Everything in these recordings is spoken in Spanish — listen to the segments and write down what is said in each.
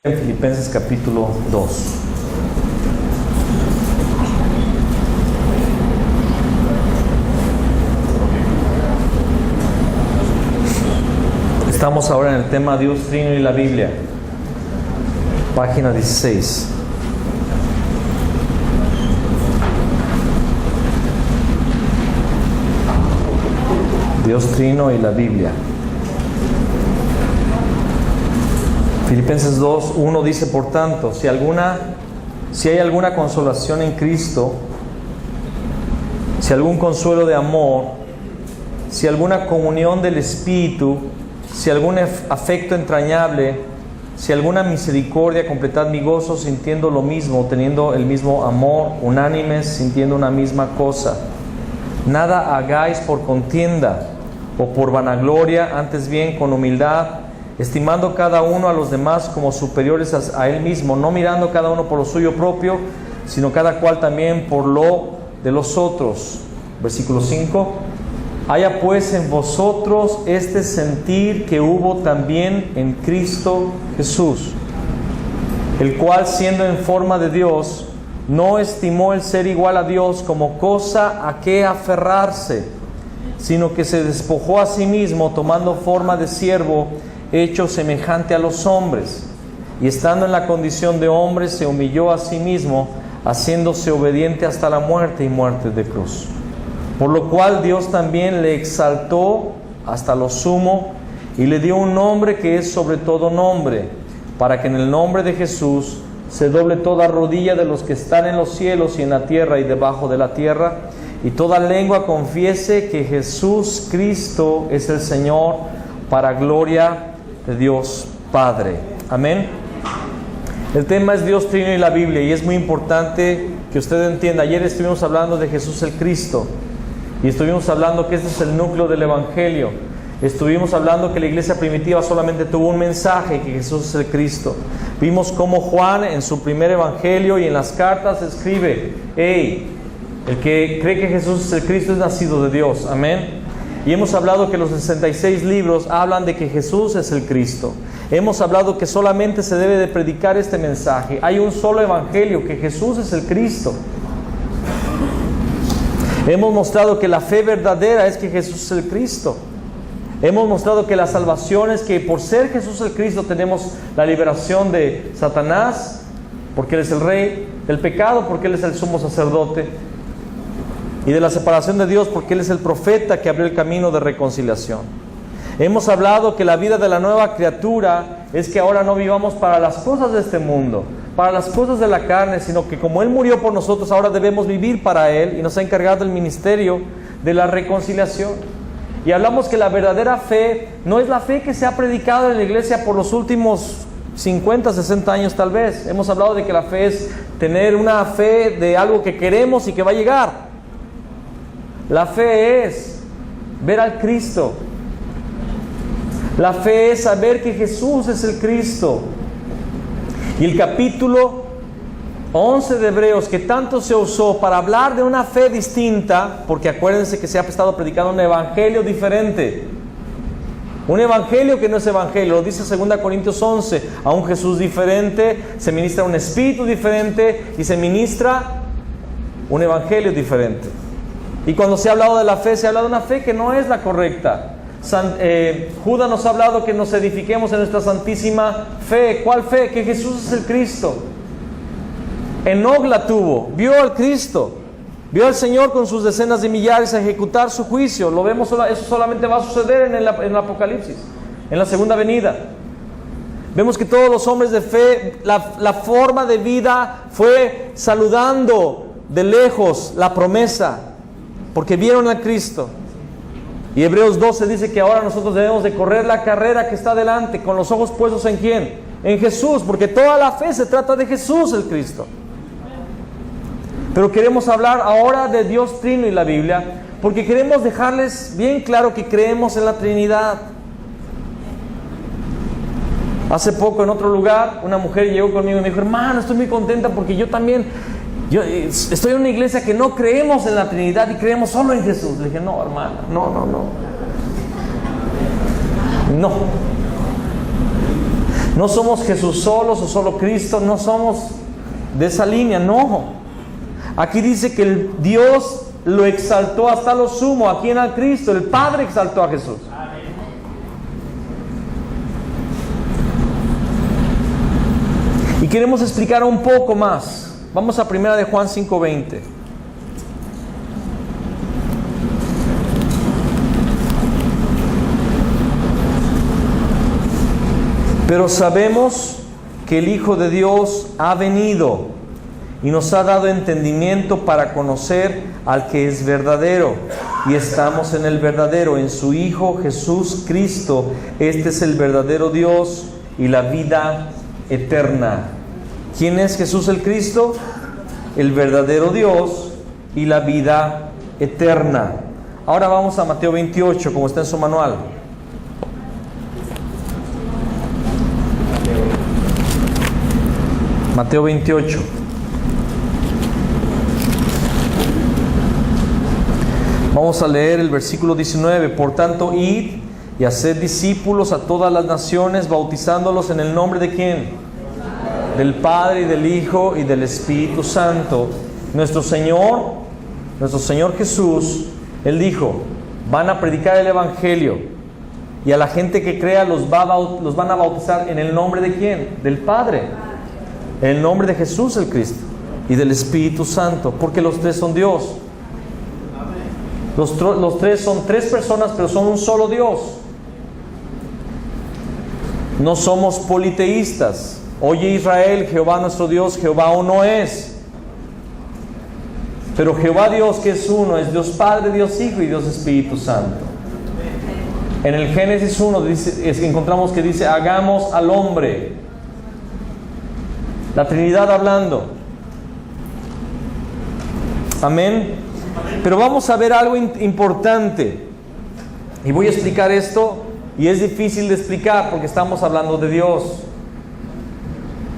En Filipenses capítulo 2. Estamos ahora en el tema Dios Trino y la Biblia. Página 16. Dios Trino y la Biblia. Filipenses 2:1 dice, por tanto, si hay alguna consolación en Cristo, si algún consuelo de amor, si alguna comunión del Espíritu, si algún afecto entrañable, si alguna misericordia, completad mi gozo sintiendo lo mismo, teniendo el mismo amor, unánimes, sintiendo una misma cosa. Nada hagáis por contienda o por vanagloria, antes bien con humildad, estimando cada uno a los demás como superiores a él mismo, no mirando cada uno por lo suyo propio, sino cada cual también por lo de los otros. Versículo 5. Haya pues en vosotros este sentir que hubo también en Cristo Jesús, el cual siendo en forma de Dios, no estimó el ser igual a Dios como cosa a que aferrarse, sino que se despojó a sí mismo, tomando forma de siervo, hecho semejante a los hombres, y estando en la condición de hombre, se humilló a sí mismo, haciéndose obediente hasta la muerte y muerte de cruz. Por lo cual Dios también le exaltó hasta lo sumo, y le dio un nombre que es sobre todo nombre, para que en el nombre de Jesús se doble toda rodilla de los que están en los cielos y en la tierra y debajo de la tierra, y toda lengua confiese que Jesús Cristo es el Señor, para gloria de Dios Padre. Amén. El tema es Dios Trino y la Biblia, y es muy importante que usted entienda. Ayer estuvimos hablando de Jesús el Cristo, y estuvimos hablando que este es el núcleo del Evangelio. Estuvimos hablando que la iglesia primitiva solamente tuvo un mensaje, que Jesús es el Cristo. Vimos cómo Juan en su primer Evangelio y en las cartas escribe: el que cree que Jesús es el Cristo es nacido de Dios. Amén. Y hemos hablado que los 66 libros hablan de que Jesús es el Cristo. Hemos hablado que solamente se debe de predicar este mensaje. Hay un solo evangelio, que Jesús es el Cristo. Hemos mostrado que la fe verdadera es que Jesús es el Cristo. Hemos mostrado que la salvación es que por ser Jesús el Cristo tenemos la liberación de Satanás, porque Él es el Rey, del pecado, porque Él es el sumo sacerdote, y de la separación de Dios, porque Él es el profeta que abrió el camino de reconciliación. Hemos hablado que la vida de la nueva criatura es que ahora no vivamos para las cosas de este mundo, para las cosas de la carne, sino que como Él murió por nosotros, ahora debemos vivir para Él, y nos ha encargado el ministerio de la reconciliación. Y hablamos que la verdadera fe no es la fe que se ha predicado en la iglesia por los últimos 50, 60 años tal vez. Hemos hablado de que la fe es tener una fe de algo que queremos y que va a llegar. La fe es ver al Cristo. La fe es saber que Jesús es el Cristo. Y el capítulo 11 de Hebreos, que tanto se usó para hablar de una fe distinta, porque acuérdense que se ha estado predicando un evangelio diferente. Un evangelio que no es evangelio, lo dice 2 Corintios 11, a un Jesús diferente, se ministra un espíritu diferente y se ministra un evangelio diferente. Y cuando se ha hablado de la fe, se ha hablado de una fe que no es la correcta. Judas nos ha hablado que nos edifiquemos en nuestra santísima fe. ¿Cuál fe? Que Jesús es el Cristo. Enoc la tuvo, vio al Cristo, vio al Señor con sus decenas de millares a ejecutar su juicio. Lo vemos, eso solamente va a suceder en el Apocalipsis, en la segunda venida. Vemos que todos los hombres de fe, la forma de vida fue saludando de lejos la promesa, porque vieron a Cristo. Y Hebreos 12 dice que ahora nosotros debemos de correr la carrera que está delante, con los ojos puestos ¿en quién? En Jesús, porque toda la fe se trata de Jesús el Cristo. Pero queremos hablar ahora de Dios Trino y la Biblia, porque queremos dejarles bien claro que creemos en la Trinidad. Hace poco en otro lugar, una mujer llegó conmigo y me dijo: hermano, estoy muy contenta porque yo estoy en una iglesia que no creemos en la Trinidad y creemos solo en Jesús. Le dije: no, hermana, no. No somos Jesús solos o solo Cristo, no somos de esa línea, no. Aquí dice que el Dios lo exaltó hasta lo sumo. ¿A quién? Al Cristo. El Padre exaltó a Jesús. Y queremos explicar un poco más. Vamos a 1 de Juan 5:20. Pero sabemos que el Hijo de Dios ha venido y nos ha dado entendimiento para conocer al que es verdadero. Y estamos en el verdadero, en su Hijo Jesús Cristo. Este es el verdadero Dios y la vida eterna. ¿Quién es Jesús el Cristo? El verdadero Dios y la vida eterna. Ahora vamos a Mateo 28, como está en su manual. Mateo 28. Vamos a leer el versículo 19. Por tanto, id y haced discípulos a todas las naciones, bautizándolos en el nombre de ¿quién? Del Padre y del Hijo y del Espíritu Santo. Nuestro Señor Jesús, Él dijo, van a predicar el Evangelio y a la gente que crea los van a bautizar en el nombre de ¿quién? Del Padre. En el nombre de Jesús el Cristo y del Espíritu Santo, porque los tres son Dios. Los tres son tres personas, pero son un solo Dios. No somos politeístas. Oye Israel, Jehová nuestro Dios, Jehová uno es. Pero Jehová Dios, que es uno, es Dios Padre, Dios Hijo y Dios Espíritu Santo. En el Génesis 1 encontramos que dice, hagamos al hombre. La Trinidad hablando. Amén. Pero vamos a ver algo importante. Y voy a explicar esto. Y es difícil de explicar porque estamos hablando de Dios.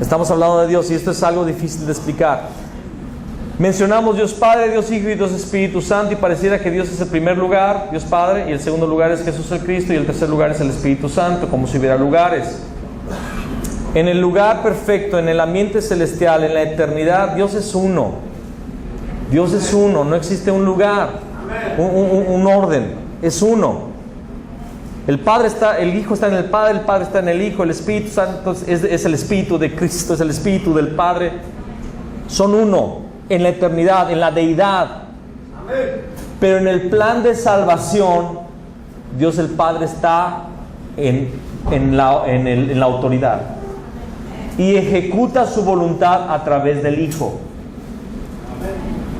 Estamos hablando de Dios y esto es algo difícil de explicar. Mencionamos Dios Padre, Dios Hijo y Dios Espíritu Santo. Y pareciera que Dios es el primer lugar, Dios Padre. Y el segundo lugar es Jesús el Cristo. Y el tercer lugar es el Espíritu Santo. Como si hubiera lugares. En el lugar perfecto, en el ambiente celestial, en la eternidad, Dios es uno. Dios es uno, no existe un lugar, un orden, es uno. El Hijo está en el Padre está en el Hijo, el Espíritu Santo es el Espíritu de Cristo, es el Espíritu del Padre. Son uno, en la eternidad, en la deidad. Pero en el plan de salvación, Dios el Padre está en la autoridad. Y ejecuta su voluntad a través del Hijo.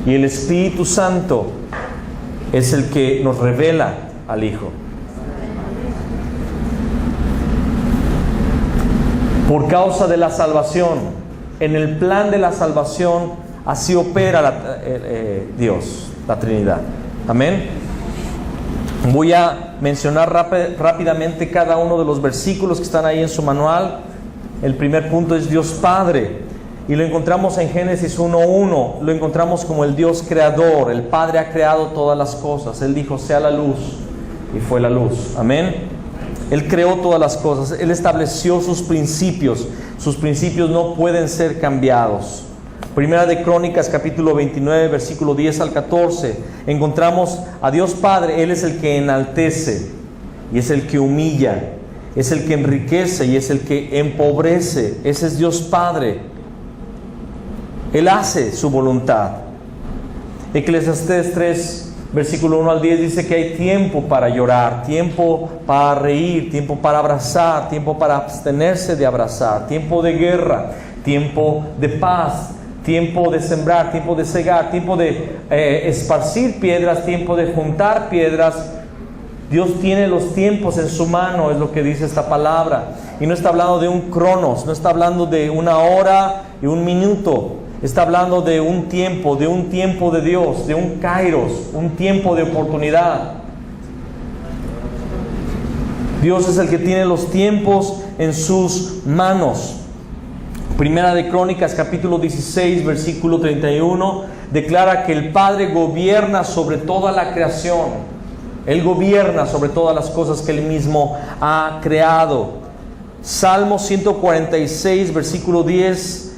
Y el Espíritu Santo es el que nos revela al Hijo. Por causa de la salvación, en el plan de la salvación, así opera Dios, la Trinidad. Amén. Voy a mencionar rápidamente cada uno de los versículos que están ahí en su manual. El primer punto es Dios Padre, y lo encontramos en Génesis 1:1. Lo encontramos como el Dios creador. El Padre ha creado todas las cosas. Él dijo, sea la luz, y fue la luz. Amén. Él creó todas las cosas. Él estableció sus principios. Sus principios no pueden ser cambiados. Primera de Crónicas, capítulo 29, versículo 10 al 14. Encontramos a Dios Padre. Él es el que enaltece y es el que humilla. Es el que enriquece y es el que empobrece. Ese es Dios Padre. Él hace su voluntad. Eclesiastés 3, versículo 1 al 10 dice que hay tiempo para llorar, tiempo para reír, tiempo para abrazar, tiempo para abstenerse de abrazar, tiempo de guerra, tiempo de paz, tiempo de sembrar, tiempo de cegar, tiempo de esparcir piedras, tiempo de juntar piedras. Dios tiene los tiempos en su mano, es lo que dice esta palabra. Y no está hablando de un cronos, no está hablando de una hora y un minuto. Está hablando de un tiempo de Dios, de un kairos, un tiempo de oportunidad. Dios es el que tiene los tiempos en sus manos. Primera de Crónicas, capítulo 16, versículo 31, declara que el Padre gobierna sobre toda la creación. Él gobierna sobre todas las cosas que Él mismo ha creado. Salmo 146, versículo 10,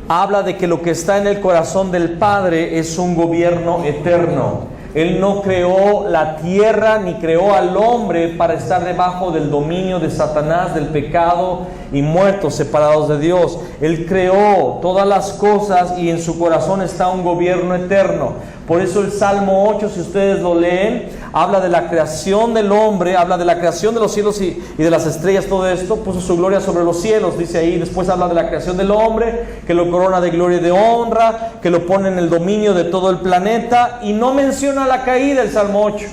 habla de que lo que está en el corazón del Padre es un gobierno eterno. Él no creó la tierra ni creó al hombre para estar debajo del dominio de Satanás, del pecado y muertos, separados de Dios. Él creó todas las cosas y en su corazón está un gobierno eterno. Por eso el Salmo 8, si ustedes lo leen, habla de la creación del hombre, habla de la creación de los cielos y de las estrellas, todo esto. Puso su gloria sobre los cielos, dice ahí. Después habla de la creación del hombre, que lo corona de gloria y de honra, que lo pone en el dominio de todo el planeta. Y no menciona la caída el Salmo 8.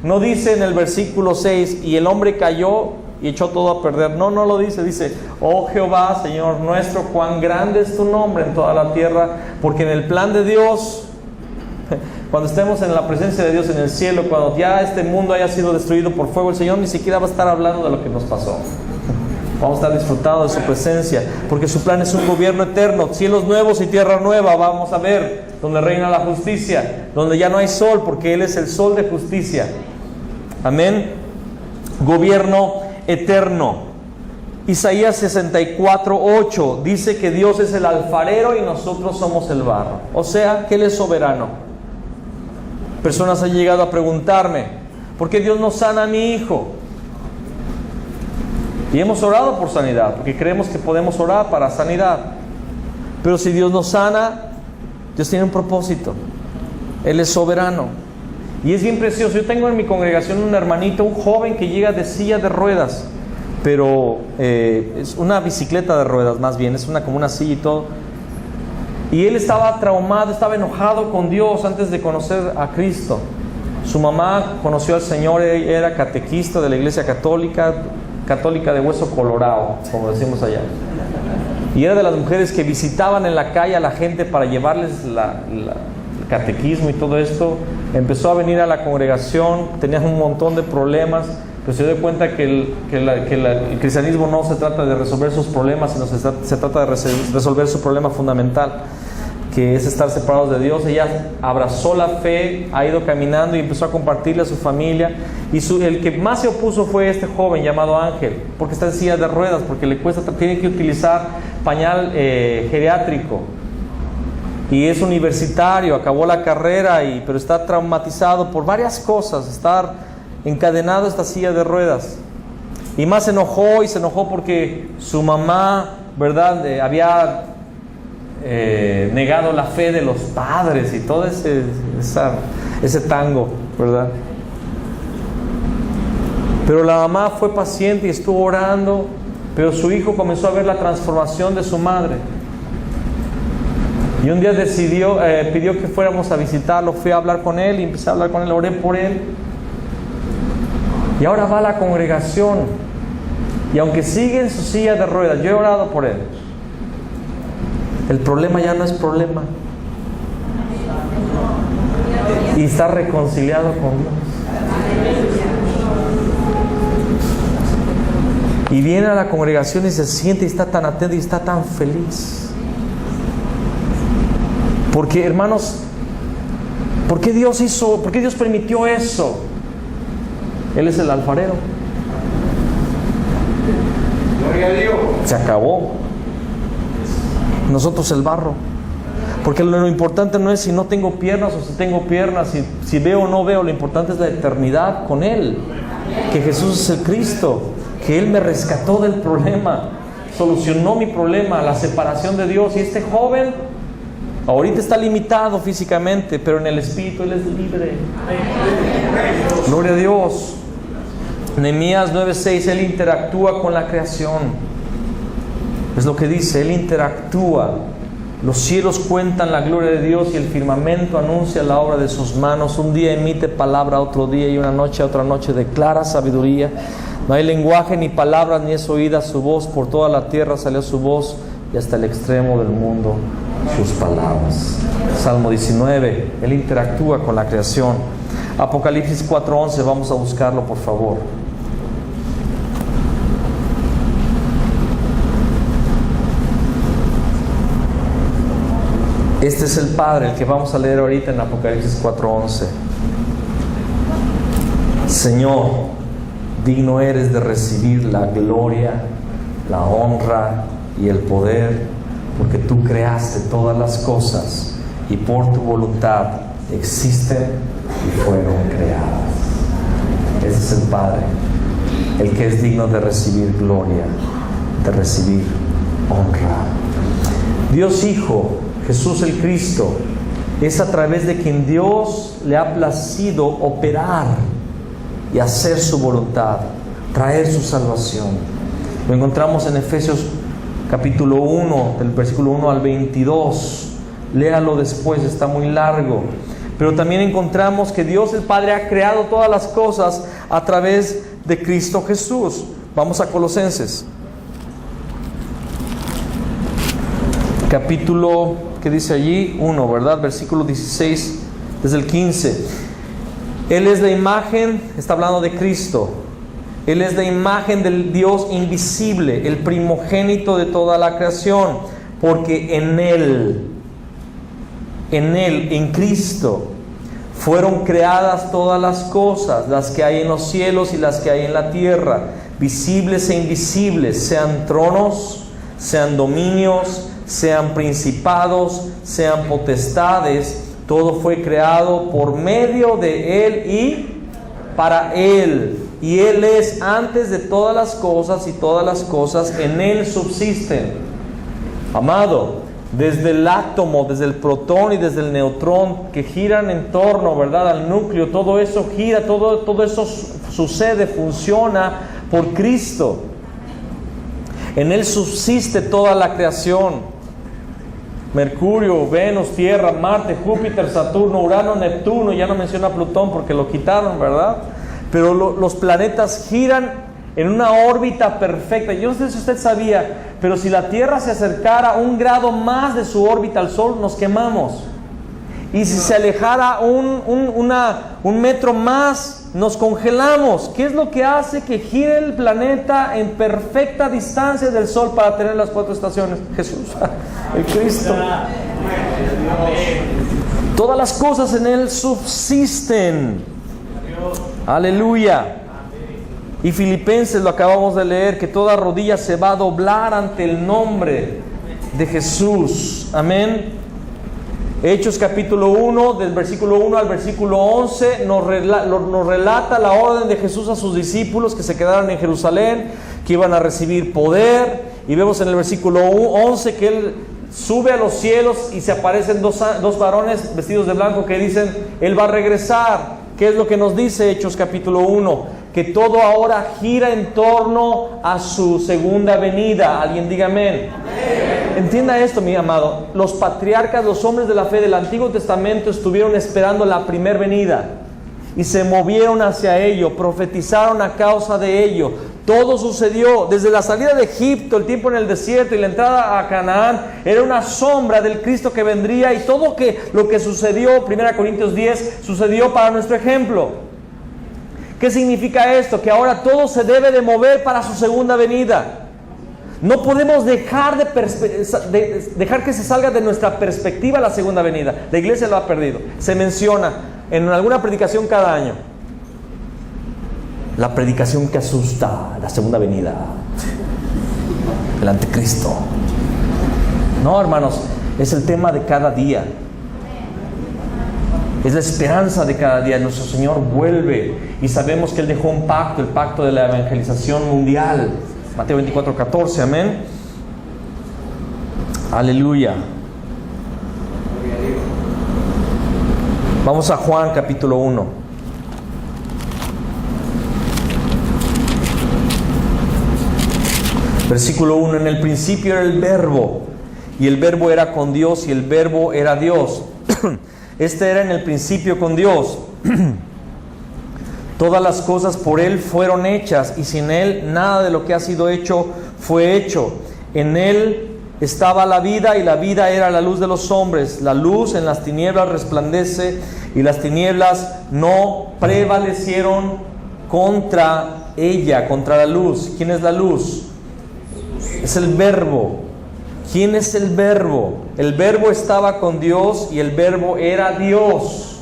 No dice en el versículo 6, y el hombre cayó y echó todo a perder. No lo dice. Dice, oh Jehová, Señor nuestro, cuán grande es tu nombre en toda la tierra. Porque en el plan de Dios, cuando estemos en la presencia de Dios en el cielo, cuando ya este mundo haya sido destruido por fuego, el Señor ni siquiera va a estar hablando de lo que nos pasó. Vamos a estar disfrutando de su presencia, porque su plan es un gobierno eterno, cielos nuevos y tierra nueva. Vamos a ver donde reina la justicia, donde ya no hay sol, porque Él es el sol de justicia. Amén. Gobierno eterno. Isaías 64:8 dice que Dios es el alfarero y nosotros somos el barro. O sea, que Él es soberano. Personas han llegado a preguntarme, ¿por qué Dios no sana a mi hijo? Y hemos orado por sanidad, porque creemos que podemos orar para sanidad. Pero si Dios nos sana, Dios tiene un propósito. Él es soberano. Y es bien precioso. Yo tengo en mi congregación un hermanito, un joven que llega de silla de ruedas, pero es una bicicleta de ruedas más bien, es como una silla y todo. Y él estaba traumado, estaba enojado con Dios antes de conocer a Cristo. Su mamá conoció al Señor, era catequista de la iglesia católica de hueso colorado, como decimos allá. Y era de las mujeres que visitaban en la calle a la gente para llevarles el catequismo y todo esto. Empezó a venir a la congregación, tenía un montón de problemas, pero se dio cuenta que el cristianismo no se trata de resolver sus problemas, sino se trata de resolver su problema fundamental, que es estar separados de Dios. Ella abrazó la fe, ha ido caminando y empezó a compartirle a su familia. Y el que más se opuso fue este joven llamado Ángel, porque está en silla de ruedas, porque le cuesta, tiene que utilizar pañal geriátrico. Y es universitario, acabó la carrera, pero está traumatizado por varias cosas, estar encadenado a esta silla de ruedas. Y más se enojó porque su mamá, ¿verdad?, había negado la fe de los padres y todo ese tango, ¿verdad? Pero la mamá fue paciente y estuvo orando, pero su hijo comenzó a ver la transformación de su madre. Y un día pidió que fuéramos a visitarlo. Fui a hablar con él y empecé a hablar con él, oré por él. Y ahora va a la congregación. Y aunque sigue en su silla de ruedas, yo he orado por él. El problema ya no es problema. Y está reconciliado con Dios. Y viene a la congregación y se siente y está tan atento y está tan feliz. Porque, hermanos, ¿por qué Dios permitió eso? Él es el alfarero. Gloria a Dios. Se acabó. Nosotros el barro. Porque lo importante no es si no tengo piernas o si tengo piernas, si veo o no veo. Lo importante es la eternidad con Él. Que Jesús es el Cristo. Que Él me rescató del problema. Solucionó mi problema, la separación de Dios. Y este joven ahorita está limitado físicamente, pero en el espíritu Él es libre. Gloria a Dios. Nehemías 9:6, Él interactúa con la creación. Es lo que dice, Él interactúa. Los cielos cuentan la gloria de Dios y el firmamento anuncia la obra de sus manos. Un día emite palabra, otro día, y una noche a otra noche declara sabiduría. No hay lenguaje ni palabras, ni es oída su voz. Por toda la tierra salió su voz, y hasta el extremo del mundo sus palabras. Salmo 19, Él interactúa con la creación. Apocalipsis 4:11, vamos a buscarlo por favor. Este es el Padre, el que vamos a leer ahorita en Apocalipsis 4:11. Señor, digno eres de recibir la gloria, la honra y el poder, porque tú creaste todas las cosas y por tu voluntad existen y fueron creadas. Ese es el Padre, el que es digno de recibir gloria, de recibir honra. Dios Hijo, Jesús el Cristo, es a través de quien Dios le ha placido operar y hacer su voluntad, traer su salvación. Lo encontramos en Efesios capítulo 1, del versículo 1 al 22. Léalo después, está muy largo. Pero también encontramos que Dios el Padre ha creado todas las cosas a través de Cristo Jesús. Vamos a Colosenses. Capítulo, ¿qué dice allí? 1, ¿verdad? Versículo 16, desde el 15. Él es la imagen, está hablando de Cristo. Él es la imagen del Dios invisible, el primogénito de toda la creación, porque en Él, en Cristo, fueron creadas todas las cosas, las que hay en los cielos y las que hay en la tierra, visibles e invisibles, sean tronos, sean dominios, sean principados, sean potestades. Todo fue creado por medio de Él y para Él. Y Él es antes de todas las cosas, y todas las cosas en Él subsisten. Amado, desde el átomo, desde el protón y desde el neutrón que giran en torno, ¿verdad?, al núcleo, todo eso gira, todo eso sucede, funciona por Cristo. En Él subsiste toda la creación. Mercurio, Venus, Tierra, Marte, Júpiter, Saturno, Urano, Neptuno, ya no menciona Plutón porque lo quitaron, ¿verdad? Pero los planetas giran en una órbita perfecta. Yo no sé si usted sabía, pero si la Tierra se acercara 1 grado más de su órbita al Sol, nos quemamos. Y si se alejara un metro más, nos congelamos. ¿Qué es lo que hace que gire el planeta en perfecta distancia del Sol para tener las 4 estaciones? Jesús, el Cristo. Todas las cosas en Él subsisten. Aleluya. Y Filipenses, lo acabamos de leer, que toda rodilla se va a doblar ante el nombre de Jesús. Amén. Hechos capítulo 1, del versículo 1 al versículo 11, nos relata la orden de Jesús a sus discípulos que se quedaron en Jerusalén, que iban a recibir poder. Y vemos en el versículo 11 que Él sube a los cielos y se aparecen dos varones vestidos de blanco que dicen, Él va a regresar. ¿Qué es lo que nos dice Hechos capítulo 1? Que todo ahora gira en torno a su segunda venida. Alguien diga amén. Entienda esto, mi amado. Los patriarcas, los hombres de la fe del Antiguo Testamento estuvieron esperando la primer venida y se movieron hacia ello, profetizaron a causa de ello. Todo sucedió desde la salida de Egipto, el tiempo en el desierto y la entrada a Canaán. Era una sombra del Cristo que vendría, y todo lo que sucedió, 1 Corintios 10, sucedió para nuestro ejemplo. ¿Qué significa esto? Que ahora todo se debe de mover para su segunda venida. No podemos dejar dejar que se salga de nuestra perspectiva la segunda venida. La iglesia lo ha perdido. Se menciona en alguna predicación cada año. La predicación que asusta, la segunda venida, el anticristo. No, hermanos, es el tema de cada día. Es la esperanza de cada día. Nuestro Señor vuelve y sabemos que Él dejó un pacto, el pacto de la evangelización mundial. Mateo 24:14, amén. Aleluya. Vamos a Juan capítulo 1. Versículo 1. En el principio era el Verbo, y el Verbo era con Dios, y el Verbo era Dios. Este era en el principio con Dios. Todas las cosas por Él fueron hechas, y sin Él nada de lo que ha sido hecho fue hecho. En Él estaba la vida, y la vida era la luz de los hombres. La luz en las tinieblas resplandece, y las tinieblas no prevalecieron contra ella, contra la luz. ¿Quién es la luz? Es el Verbo. ¿Quién es el Verbo? El Verbo estaba con Dios y el Verbo era Dios.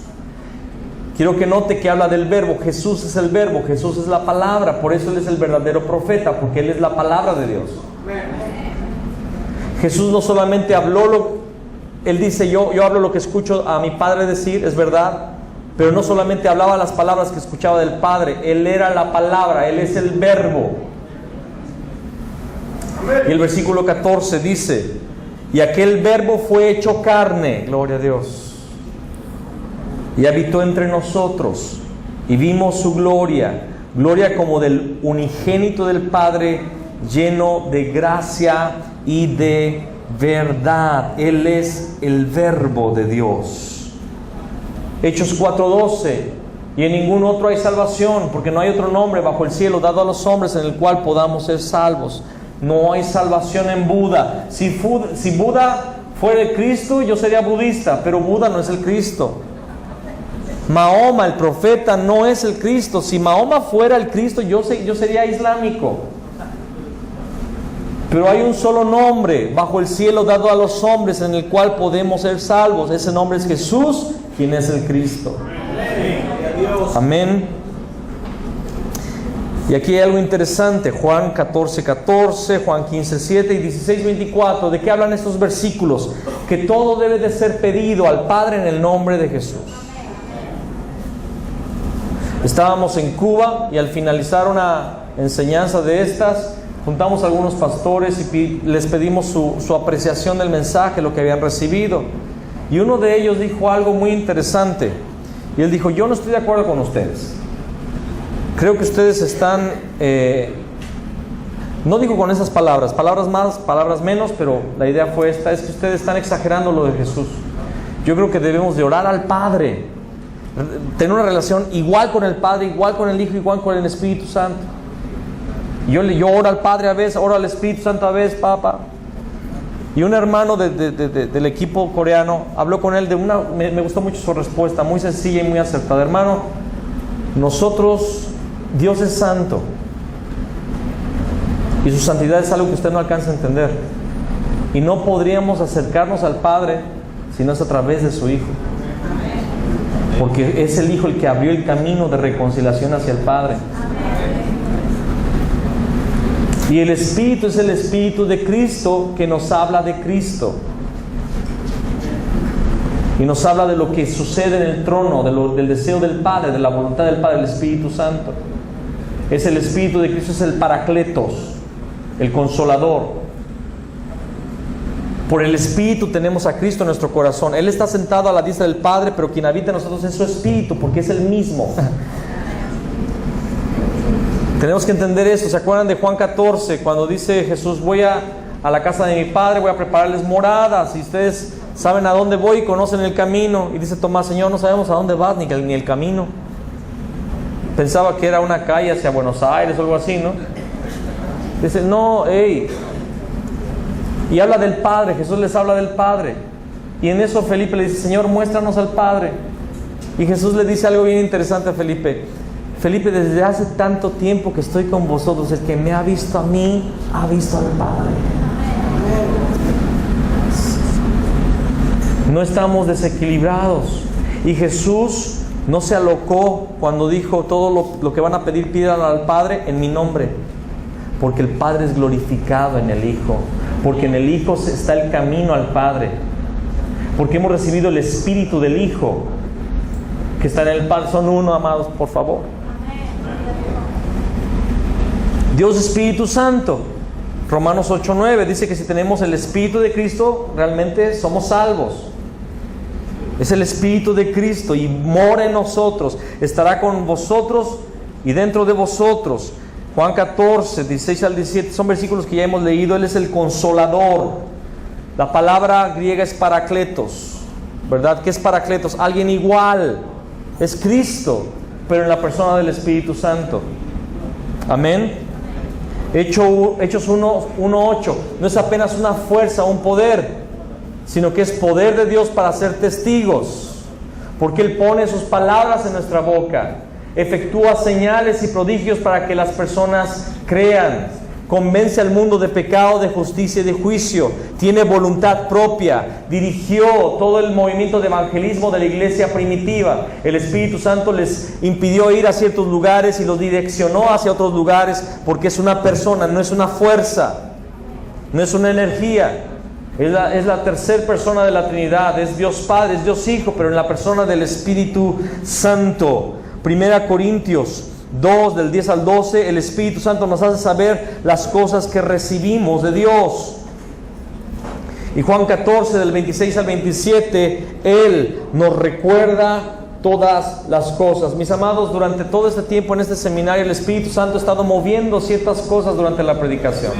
quiero que note que habla del verbo. Jesús es el verbo, Jesús es la palabra. Por eso Él es el verdadero profeta, porque Él es la palabra de Dios. Jesús no solamente habló, Él dice, yo hablo lo que escucho a mi Padre decir, es verdad. Pero no solamente hablaba las palabras que escuchaba del Padre, Él era la palabra, Él es el verbo. Y el versículo 14 dice, y aquel verbo fue hecho carne, gloria a Dios, y habitó entre nosotros, y vimos su gloria, gloria como del unigénito del Padre, lleno de gracia y de verdad. Él es el verbo de Dios. Hechos 4:12, y en ningún otro hay salvación, porque no hay otro nombre bajo el cielo dado a los hombres en el cual podamos ser salvos. No hay salvación en Buda. Si Buda fuera el Cristo, yo sería budista, pero Buda no es el Cristo. Mahoma, el profeta, no es el Cristo. Si Mahoma fuera el Cristo, yo sería islámico. Pero hay un solo nombre bajo el cielo dado a los hombres en el cual podemos ser salvos. Ese nombre es Jesús, quien es el Cristo. Amén. Y aquí hay algo interesante. Juan 14:14, Juan 15:7 y 16:24. ¿De qué hablan estos versículos? Que todo debe de ser pedido al Padre en el nombre de Jesús. Estábamos en Cuba y al finalizar una enseñanza de estas, juntamos a algunos pastores y les pedimos su apreciación del mensaje, lo que habían recibido. Y uno de ellos dijo algo muy interesante. Y él dijo, yo no estoy de acuerdo con ustedes. Creo que ustedes están, no digo con esas palabras más, palabras menos, pero la idea fue esta, es que ustedes están exagerando lo de Jesús. Yo creo que debemos de orar al Padre, tener una relación igual con el Padre, igual con el Hijo, igual con el Espíritu Santo. Yo oro al Padre a veces, oro al Espíritu Santo a veces, papá. Y un hermano del equipo coreano habló con él me gustó mucho su respuesta, muy sencilla y muy acertada. Hermano, Dios es santo y su santidad es algo que usted no alcanza a entender. Y no podríamos acercarnos al Padre si no es a través de su Hijo. Porque es el Hijo el que abrió el camino de reconciliación hacia el Padre. Y el Espíritu es el Espíritu de Cristo que nos habla de Cristo. Y nos habla de lo que sucede en el trono, del deseo del Padre, de la voluntad del Padre, el Espíritu Santo. Es el Espíritu de Cristo, es el Paracletos, el Consolador. Por el Espíritu tenemos a Cristo en nuestro corazón. Él está sentado a la diestra del Padre, pero quien habita en nosotros es su Espíritu, porque es el mismo. Tenemos que entender esto. ¿Se acuerdan de Juan 14? Cuando dice Jesús, voy a la casa de mi Padre, voy a prepararles moradas, y ustedes saben a dónde voy y conocen el camino. Y dice Tomás, Señor, no sabemos a dónde vas ni el camino. Pensaba que era una calle hacia Buenos Aires o algo así, ¿no? Dice, no, y habla del Padre. Jesús les habla del Padre. Y en eso Felipe le dice, Señor, muéstranos al Padre. Y Jesús le dice algo bien interesante a Felipe. Felipe, desde hace tanto tiempo que estoy con vosotros, el que me ha visto a mí, ha visto al Padre. No estamos desequilibrados. Y Jesús no se alocó cuando dijo, todo lo que van a pedir, pídanlo al Padre en mi nombre. Porque el Padre es glorificado en el Hijo. Porque en el Hijo está el camino al Padre. Porque hemos recibido el Espíritu del Hijo que está en el Padre. Son uno, amados, por favor. Dios Espíritu Santo. Romanos 8:9 dice que si tenemos el Espíritu de Cristo, realmente somos salvos. Es el Espíritu de Cristo y mora en nosotros. Estará con vosotros y dentro de vosotros. Juan 14, 16 al 17 son versículos que ya hemos leído. Él es el Consolador. La palabra griega es Paracletos, ¿verdad? ¿Qué es Paracletos? Alguien igual. Es Cristo, pero en la persona del Espíritu Santo. Amén. Hechos 1:8 no es apenas una fuerza o un poder, sino que es poder de Dios para ser testigos, porque Él pone sus palabras en nuestra boca, efectúa señales y prodigios para que las personas crean. convence al mundo de pecado, de justicia y de juicio, tiene voluntad propia, dirigió todo el movimiento de evangelismo de la iglesia primitiva. El Espíritu Santo les impidió ir a ciertos lugares y los direccionó hacia otros lugares, porque es una persona, no es una fuerza, no es una energía. Es la tercera persona de la Trinidad, es Dios Padre, es Dios Hijo, pero en la persona del Espíritu Santo. 1 Corintios 2, del 10 al 12, el Espíritu Santo nos hace saber las cosas que recibimos de Dios. Y Juan 14, del 26 al 27, Él nos recuerda todas las cosas. Mis amados, durante todo este tiempo en este seminario, el Espíritu Santo ha estado moviendo ciertas cosas durante la predicación.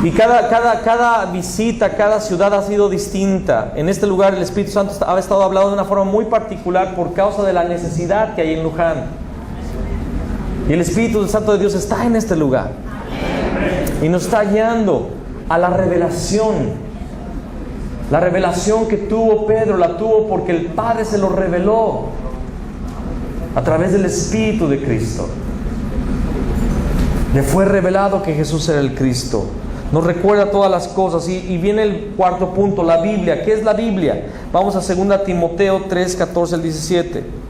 Y cada visita, cada ciudad ha sido distinta. En este lugar el Espíritu Santo ha estado hablando de una forma muy particular por causa de la necesidad que hay en Luján. Y el Espíritu Santo de Dios está en este lugar y nos está guiando a la revelación. La revelación que tuvo Pedro, la tuvo porque el Padre se lo reveló a través del Espíritu de Cristo. Le fue revelado que Jesús era el Cristo. Nos recuerda todas las cosas. Y viene el cuarto punto, la Biblia. ¿Qué es la Biblia? Vamos a 2 Timoteo 3, 14 al 17.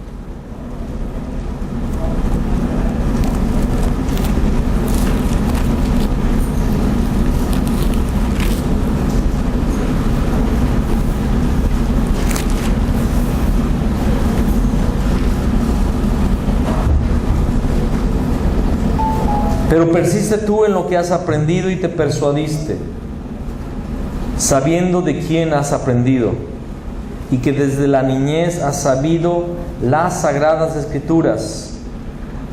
Pero persiste tú en lo que has aprendido y te persuadiste, sabiendo de quién has aprendido, y que desde la niñez has sabido las sagradas escrituras,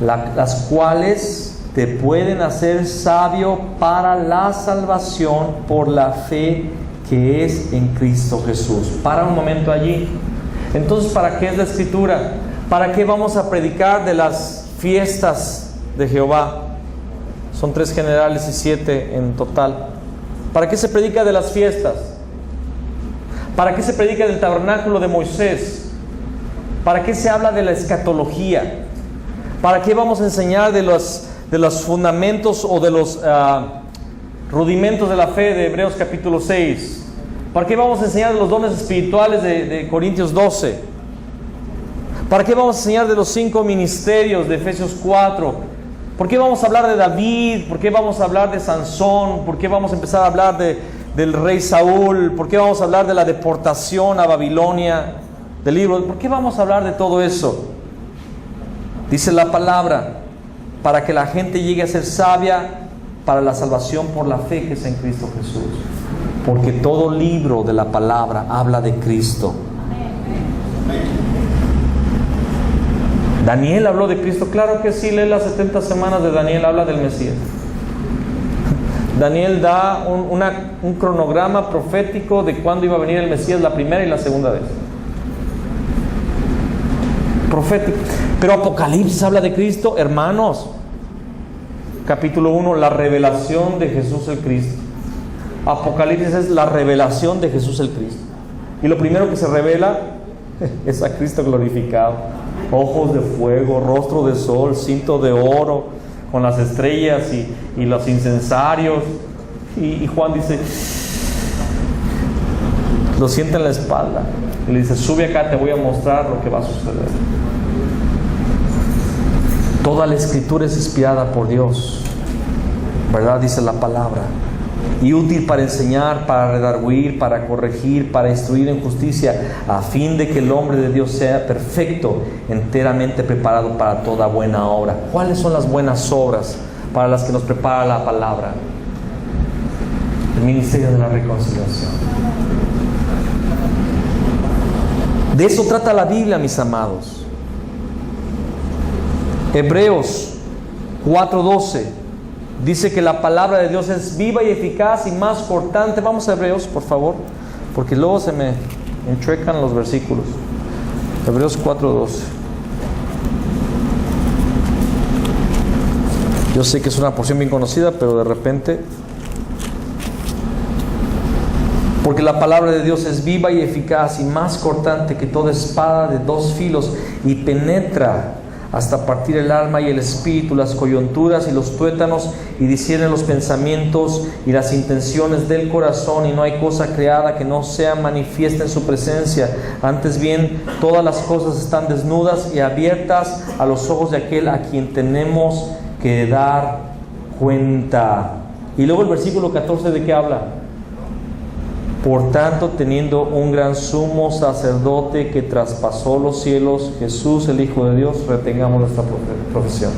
las cuales te pueden hacer sabio para la salvación por la fe que es en Cristo Jesús. Para un momento allí. Entonces, ¿para qué es la escritura? ¿Para qué vamos a predicar de las fiestas de Jehová? Son 3 generales y 7 en total. ¿Para qué se predica de las fiestas? ¿Para qué se predica del tabernáculo de Moisés? ¿Para qué se habla de la escatología? ¿Para qué vamos a enseñar de los fundamentos o de los rudimentos de la fe de Hebreos capítulo 6? ¿Para qué vamos a enseñar de los dones espirituales de Corintios 12? ¿Para qué vamos a enseñar de los 5 ministerios de Efesios 4? ¿Por qué vamos a hablar de David? ¿Por qué vamos a hablar de Sansón? ¿Por qué vamos a empezar a hablar del rey Saúl? ¿Por qué vamos a hablar de la deportación a Babilonia? Del libro. ¿Por qué vamos a hablar de todo eso? Dice la palabra, para que la gente llegue a ser sabia para la salvación por la fe que es en Cristo Jesús. Porque todo libro de la palabra habla de Cristo. Daniel habló de Cristo, claro que sí, lee las 70 semanas de Daniel, habla del Mesías. Daniel da un cronograma profético de cuándo iba a venir el Mesías la primera y la segunda vez. Profético. Pero Apocalipsis habla de Cristo, hermanos. Capítulo 1, la revelación de Jesús el Cristo. Apocalipsis es la revelación de Jesús el Cristo. Y lo primero que se revela es a Cristo glorificado. Ojos de fuego, rostro de sol, cinto de oro, con las estrellas y los incensarios. Y Juan dice, lo siente en la espalda. Y le dice, sube acá, te voy a mostrar lo que va a suceder. Toda la escritura es inspirada por Dios, ¿verdad? Dice la palabra. Y útil para enseñar, para redarguir, para corregir, para instruir en justicia, a fin de que el hombre de Dios sea perfecto, enteramente preparado para toda buena obra. ¿Cuáles son las buenas obras para las que nos prepara la palabra? El ministerio de la reconciliación. De eso trata la Biblia, mis amados. Hebreos 4:12 dice que la palabra de Dios es viva y eficaz y más cortante. Vamos a Hebreos, por favor, porque luego se me enchuecan los versículos. Hebreos 4:12. Yo sé que es una porción bien conocida, pero de repente... Porque la palabra de Dios es viva y eficaz y más cortante que toda espada de 2 filos y penetra hasta partir el alma y el espíritu, las coyunturas y los tuétanos, y discierne los pensamientos y las intenciones del corazón, y no hay cosa creada que no sea manifiesta en su presencia. Antes bien, todas las cosas están desnudas y abiertas a los ojos de aquel a quien tenemos que dar cuenta. Y luego el versículo 14, ¿de qué habla? Por tanto, teniendo un gran sumo sacerdote que traspasó los cielos, Jesús el Hijo de Dios, retengamos nuestra profesión.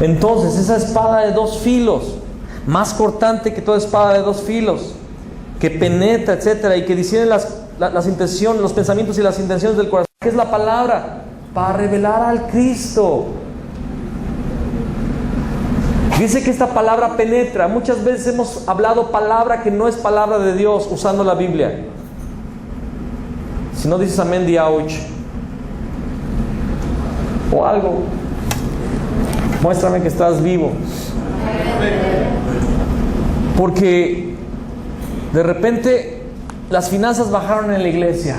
Entonces, esa espada de dos filos, más cortante que toda espada de dos filos, que penetra, etcétera, y que discierne las intenciones, los pensamientos y las intenciones del corazón. ¿Qué es la palabra? Para revelar al Cristo. Dice que esta palabra penetra. Muchas veces hemos hablado palabra que no es palabra de Dios usando la Biblia. Si no dices amén, di ouch. O algo. Muéstrame que estás vivo. Porque de repente las finanzas bajaron en la iglesia.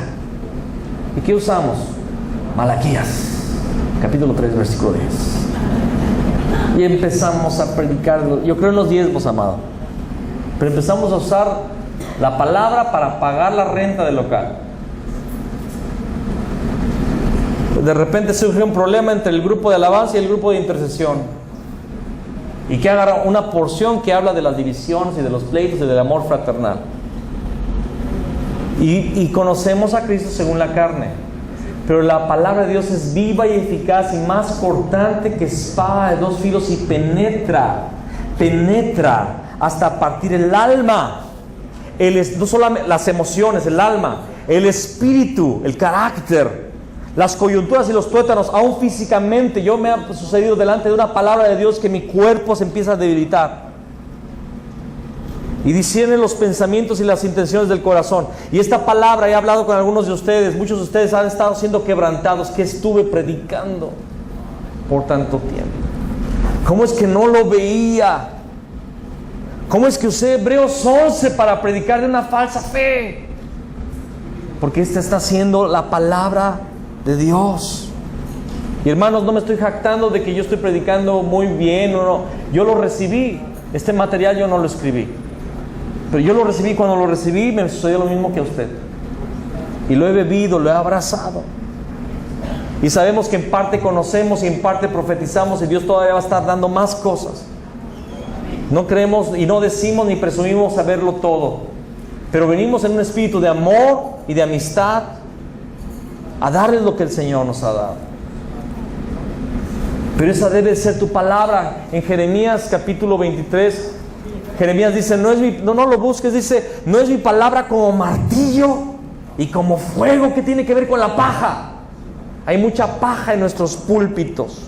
¿Y qué usamos? Malaquías, capítulo 3, versículo 10. Y empezamos a predicar, yo creo en los diezmos, amado, pero empezamos a usar la palabra para pagar la renta del local. De repente surge un problema entre el grupo de alabanza y el grupo de intercesión, y que haga una porción que habla de las divisiones y de los pleitos y del amor fraternal, y conocemos a Cristo según la carne. Pero la palabra de Dios es viva y eficaz y más cortante que espada de dos filos, y penetra hasta partir el alma, no solamente las emociones, el alma, el espíritu, el carácter, las coyunturas y los tuétanos, aún físicamente. Yo me ha sucedido delante de una palabra de Dios que mi cuerpo se empieza a debilitar. Y discierne los pensamientos y las intenciones del corazón. Y esta palabra, he hablado con algunos de ustedes, muchos de ustedes han estado siendo quebrantados. ¿Qué estuve predicando por tanto tiempo? ¿Cómo es que no lo veía? ¿Cómo es que usé Hebreos 11 para predicar de una falsa fe? Porque esta está siendo la palabra de Dios. Y hermanos, no me estoy jactando de que yo estoy predicando muy bien o no. Yo lo recibí. Este material yo no lo escribí, pero yo lo recibí. Cuando lo recibí me sucedió lo mismo que a usted, y lo he bebido, lo he abrazado, y sabemos que en parte conocemos y en parte profetizamos, y Dios todavía va a estar dando más cosas. No creemos y no decimos ni presumimos saberlo todo, pero venimos en un espíritu de amor y de amistad a darles lo que el Señor nos ha dado. Pero esa debe ser tu palabra. En Jeremías capítulo 23, Jeremías dice, no lo busques, dice, no es mi palabra como martillo y como fuego. ¿Qué tiene que ver con la paja? Hay mucha paja en nuestros púlpitos,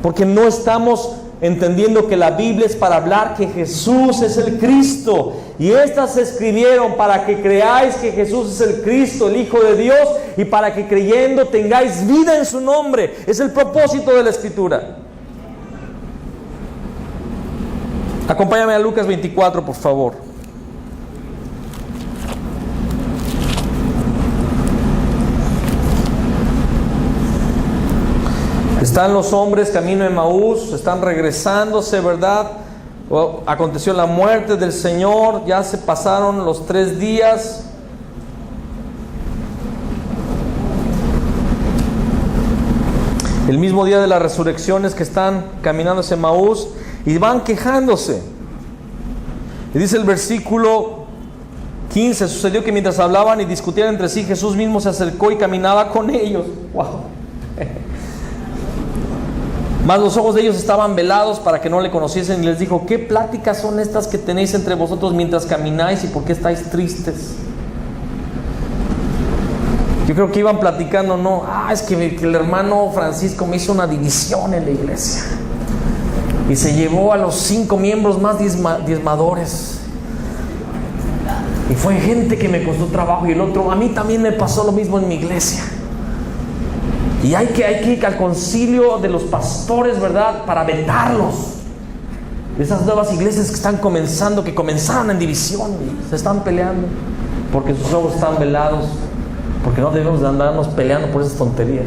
porque no estamos entendiendo que la Biblia es para hablar que Jesús es el Cristo, y estas se escribieron para que creáis que Jesús es el Cristo, el Hijo de Dios, y para que creyendo tengáis vida en su nombre. Es el propósito de la Escritura. Acompáñame a Lucas 24, por favor. Están los hombres camino a Emaús, están regresándose, ¿verdad? Aconteció la muerte del Señor, ya se pasaron los 3 días. El mismo día de la resurrección es que están caminando hacia Emaús y van quejándose. Y dice el versículo 15, sucedió que mientras hablaban y discutían entre sí, Jesús mismo se acercó y caminaba con ellos. ¡Wow! Mas los ojos de ellos estaban velados para que no le conociesen, y les dijo, ¿qué pláticas son estas que tenéis entre vosotros mientras camináis, y por qué estáis tristes? Yo creo que iban platicando, no, es que el hermano Francisco me hizo una división en la iglesia y se llevó a los 5 miembros más diezmadores, y fue gente que me costó trabajo, y el otro, a mí también me pasó lo mismo en mi iglesia. Y hay que ir al concilio de los pastores, ¿verdad?, para vetarlos. Esas nuevas iglesias que están comenzando, que comenzaron en división, se están peleando porque sus ojos están velados, porque no debemos de andarnos peleando por esas tonterías.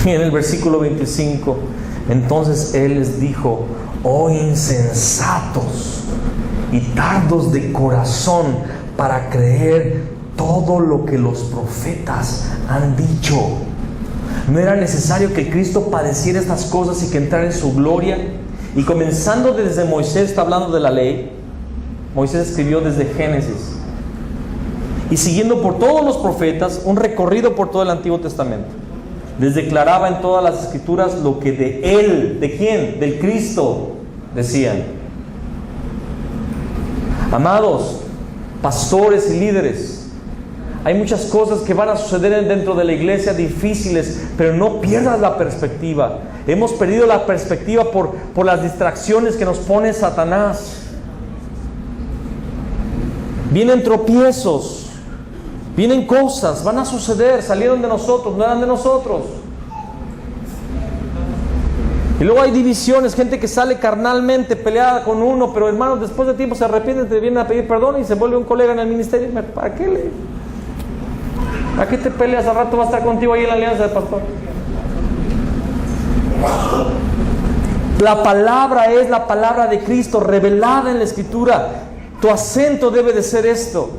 Y en el versículo 25, entonces Él les dijo: oh insensatos y tardos de corazón para creer todo lo que los profetas han dicho. ¿No era necesario que Cristo padeciera estas cosas y que entrara en su gloria? Y comenzando desde Moisés, está hablando de la ley. Moisés escribió desde Génesis. Y siguiendo por todos los profetas, un recorrido por todo el Antiguo Testamento. Les declaraba en todas las Escrituras lo que de Él, ¿de quién? Del Cristo, decían. Amados, pastores y líderes, hay muchas cosas que van a suceder dentro de la iglesia difíciles, pero no pierdas la perspectiva. Hemos perdido la perspectiva por las distracciones que nos pone Satanás. Vienen tropiezos, vienen cosas, van a suceder, salieron de nosotros, no eran de nosotros. Y luego hay divisiones, gente que sale carnalmente peleada con uno, pero hermanos, después de tiempo se arrepienten, te vienen a pedir perdón y se vuelve un colega en el ministerio. ¿Para qué ¿A qué te peleas? Al rato va a estar contigo ahí en la alianza de pastor. La palabra es la palabra de Cristo revelada en la Escritura. Tu acento debe de ser esto.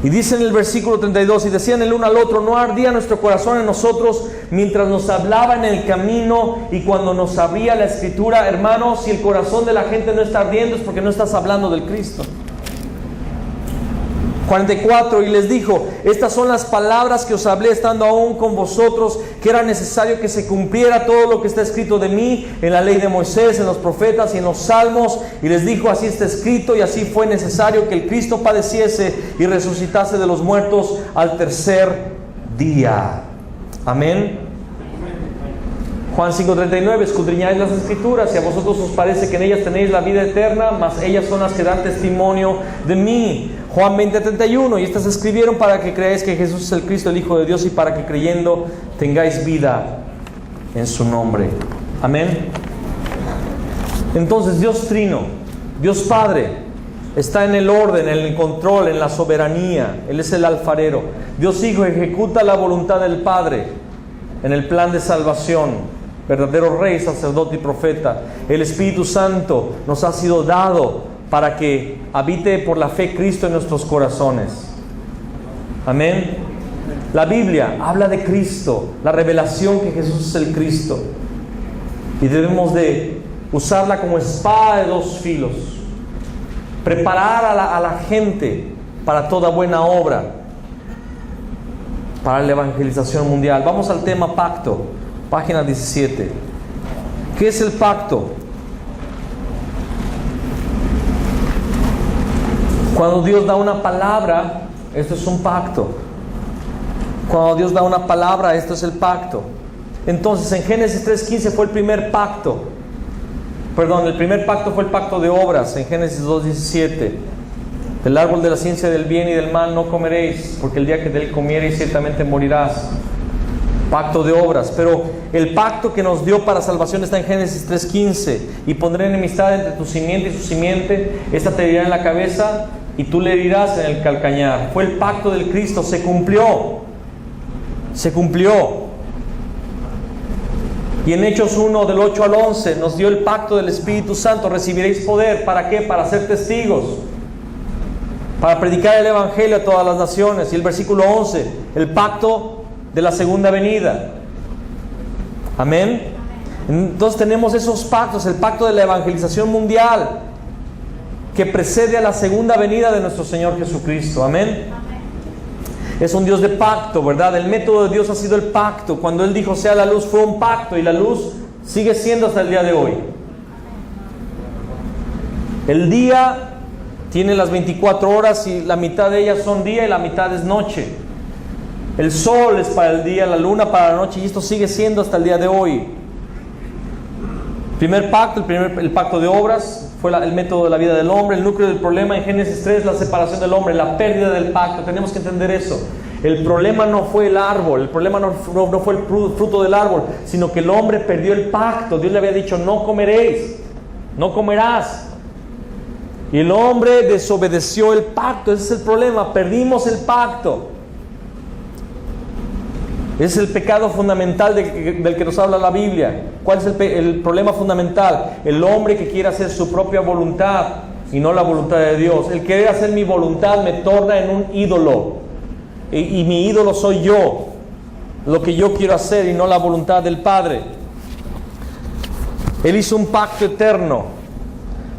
Y dice en el versículo 32, y decían el uno al otro: no ardía nuestro corazón en nosotros mientras nos hablaba en el camino y cuando nos abría la Escritura. Hermanos, si el corazón de la gente no está ardiendo es porque no estás hablando del Cristo. 44, y les dijo: estas son las palabras que os hablé estando aún con vosotros, que era necesario que se cumpliera todo lo que está escrito de mí en la ley de Moisés, en los profetas y en los salmos. Y les dijo: así está escrito, y así fue necesario que el Cristo padeciese y resucitase de los muertos al tercer día. Amén. Juan 5:39, escudriñáis las Escrituras, y a vosotros os parece que en ellas tenéis la vida eterna, mas ellas son las que dan testimonio de mí. Juan 20:31, y estas se escribieron para que creáis que Jesús es el Cristo, el Hijo de Dios, y para que creyendo tengáis vida en su nombre. Amén. Entonces Dios Trino, Dios Padre, está en el orden, en el control, en la soberanía. Él es el alfarero. Dios Hijo ejecuta la voluntad del Padre en el plan de salvación. Verdadero Rey, sacerdote y profeta. El Espíritu Santo nos ha sido dado para que habite por la fe Cristo en nuestros corazones. Amén. La Biblia habla de Cristo, la revelación que Jesús es el Cristo, y debemos de usarla como espada de dos filos. Preparar a la gente para toda buena obra, para la evangelización mundial. Vamos al tema pacto, página 17. ¿Qué es el pacto? Cuando Dios da una palabra, esto es un pacto. Cuando Dios da una palabra, esto es el pacto. Entonces, en Génesis 3:15 fue el primer pacto. El primer pacto fue el pacto de obras, en Génesis 2:17. Del árbol de la ciencia del bien y del mal no comeréis, porque el día que de él comiereis ciertamente morirás. Pacto de obras. Pero el pacto que nos dio para salvación está en Génesis 3:15. Y pondré enemistad entre tu simiente y su simiente, esta te herirá en la cabeza y tú le herirás en el calcañar. Fue el pacto del Cristo, se cumplió. Se cumplió. Y en Hechos 1, del 8 al 11, nos dio el pacto del Espíritu Santo. Recibiréis poder. ¿Para qué? Para ser testigos, para predicar el Evangelio a todas las naciones. Y el versículo 11, el pacto de la segunda venida. Amén. Entonces tenemos esos pactos. El pacto de la evangelización mundial, que precede a la segunda venida de nuestro Señor Jesucristo. Amén. Es un Dios de pacto, ¿verdad? El método de Dios ha sido el pacto. Cuando Él dijo sea la luz, fue un pacto, y la luz sigue siendo hasta el día de hoy. El día tiene las 24 horas y la mitad de ellas son día y la mitad es noche. El sol es para el día, la luna para la noche, y esto sigue siendo hasta el día de hoy. Primer pacto, el pacto de obras, fue el método de la vida del hombre. El núcleo del problema en Génesis 3, la separación del hombre, la pérdida del pacto. Tenemos que entender eso. El problema no fue el árbol, el problema no fue el fruto del árbol, sino que el hombre perdió el pacto. Dios le había dicho: no comeréis, no comerás. Y el hombre desobedeció el pacto. Ese es el problema, perdimos el pacto. Es el pecado fundamental del que nos habla la Biblia. ¿Cuál es el problema fundamental? El hombre que quiere hacer su propia voluntad y no la voluntad de Dios. El querer hacer mi voluntad me torna en un ídolo. Y mi ídolo soy yo. Lo que yo quiero hacer y no la voluntad del Padre. Él hizo un pacto eterno.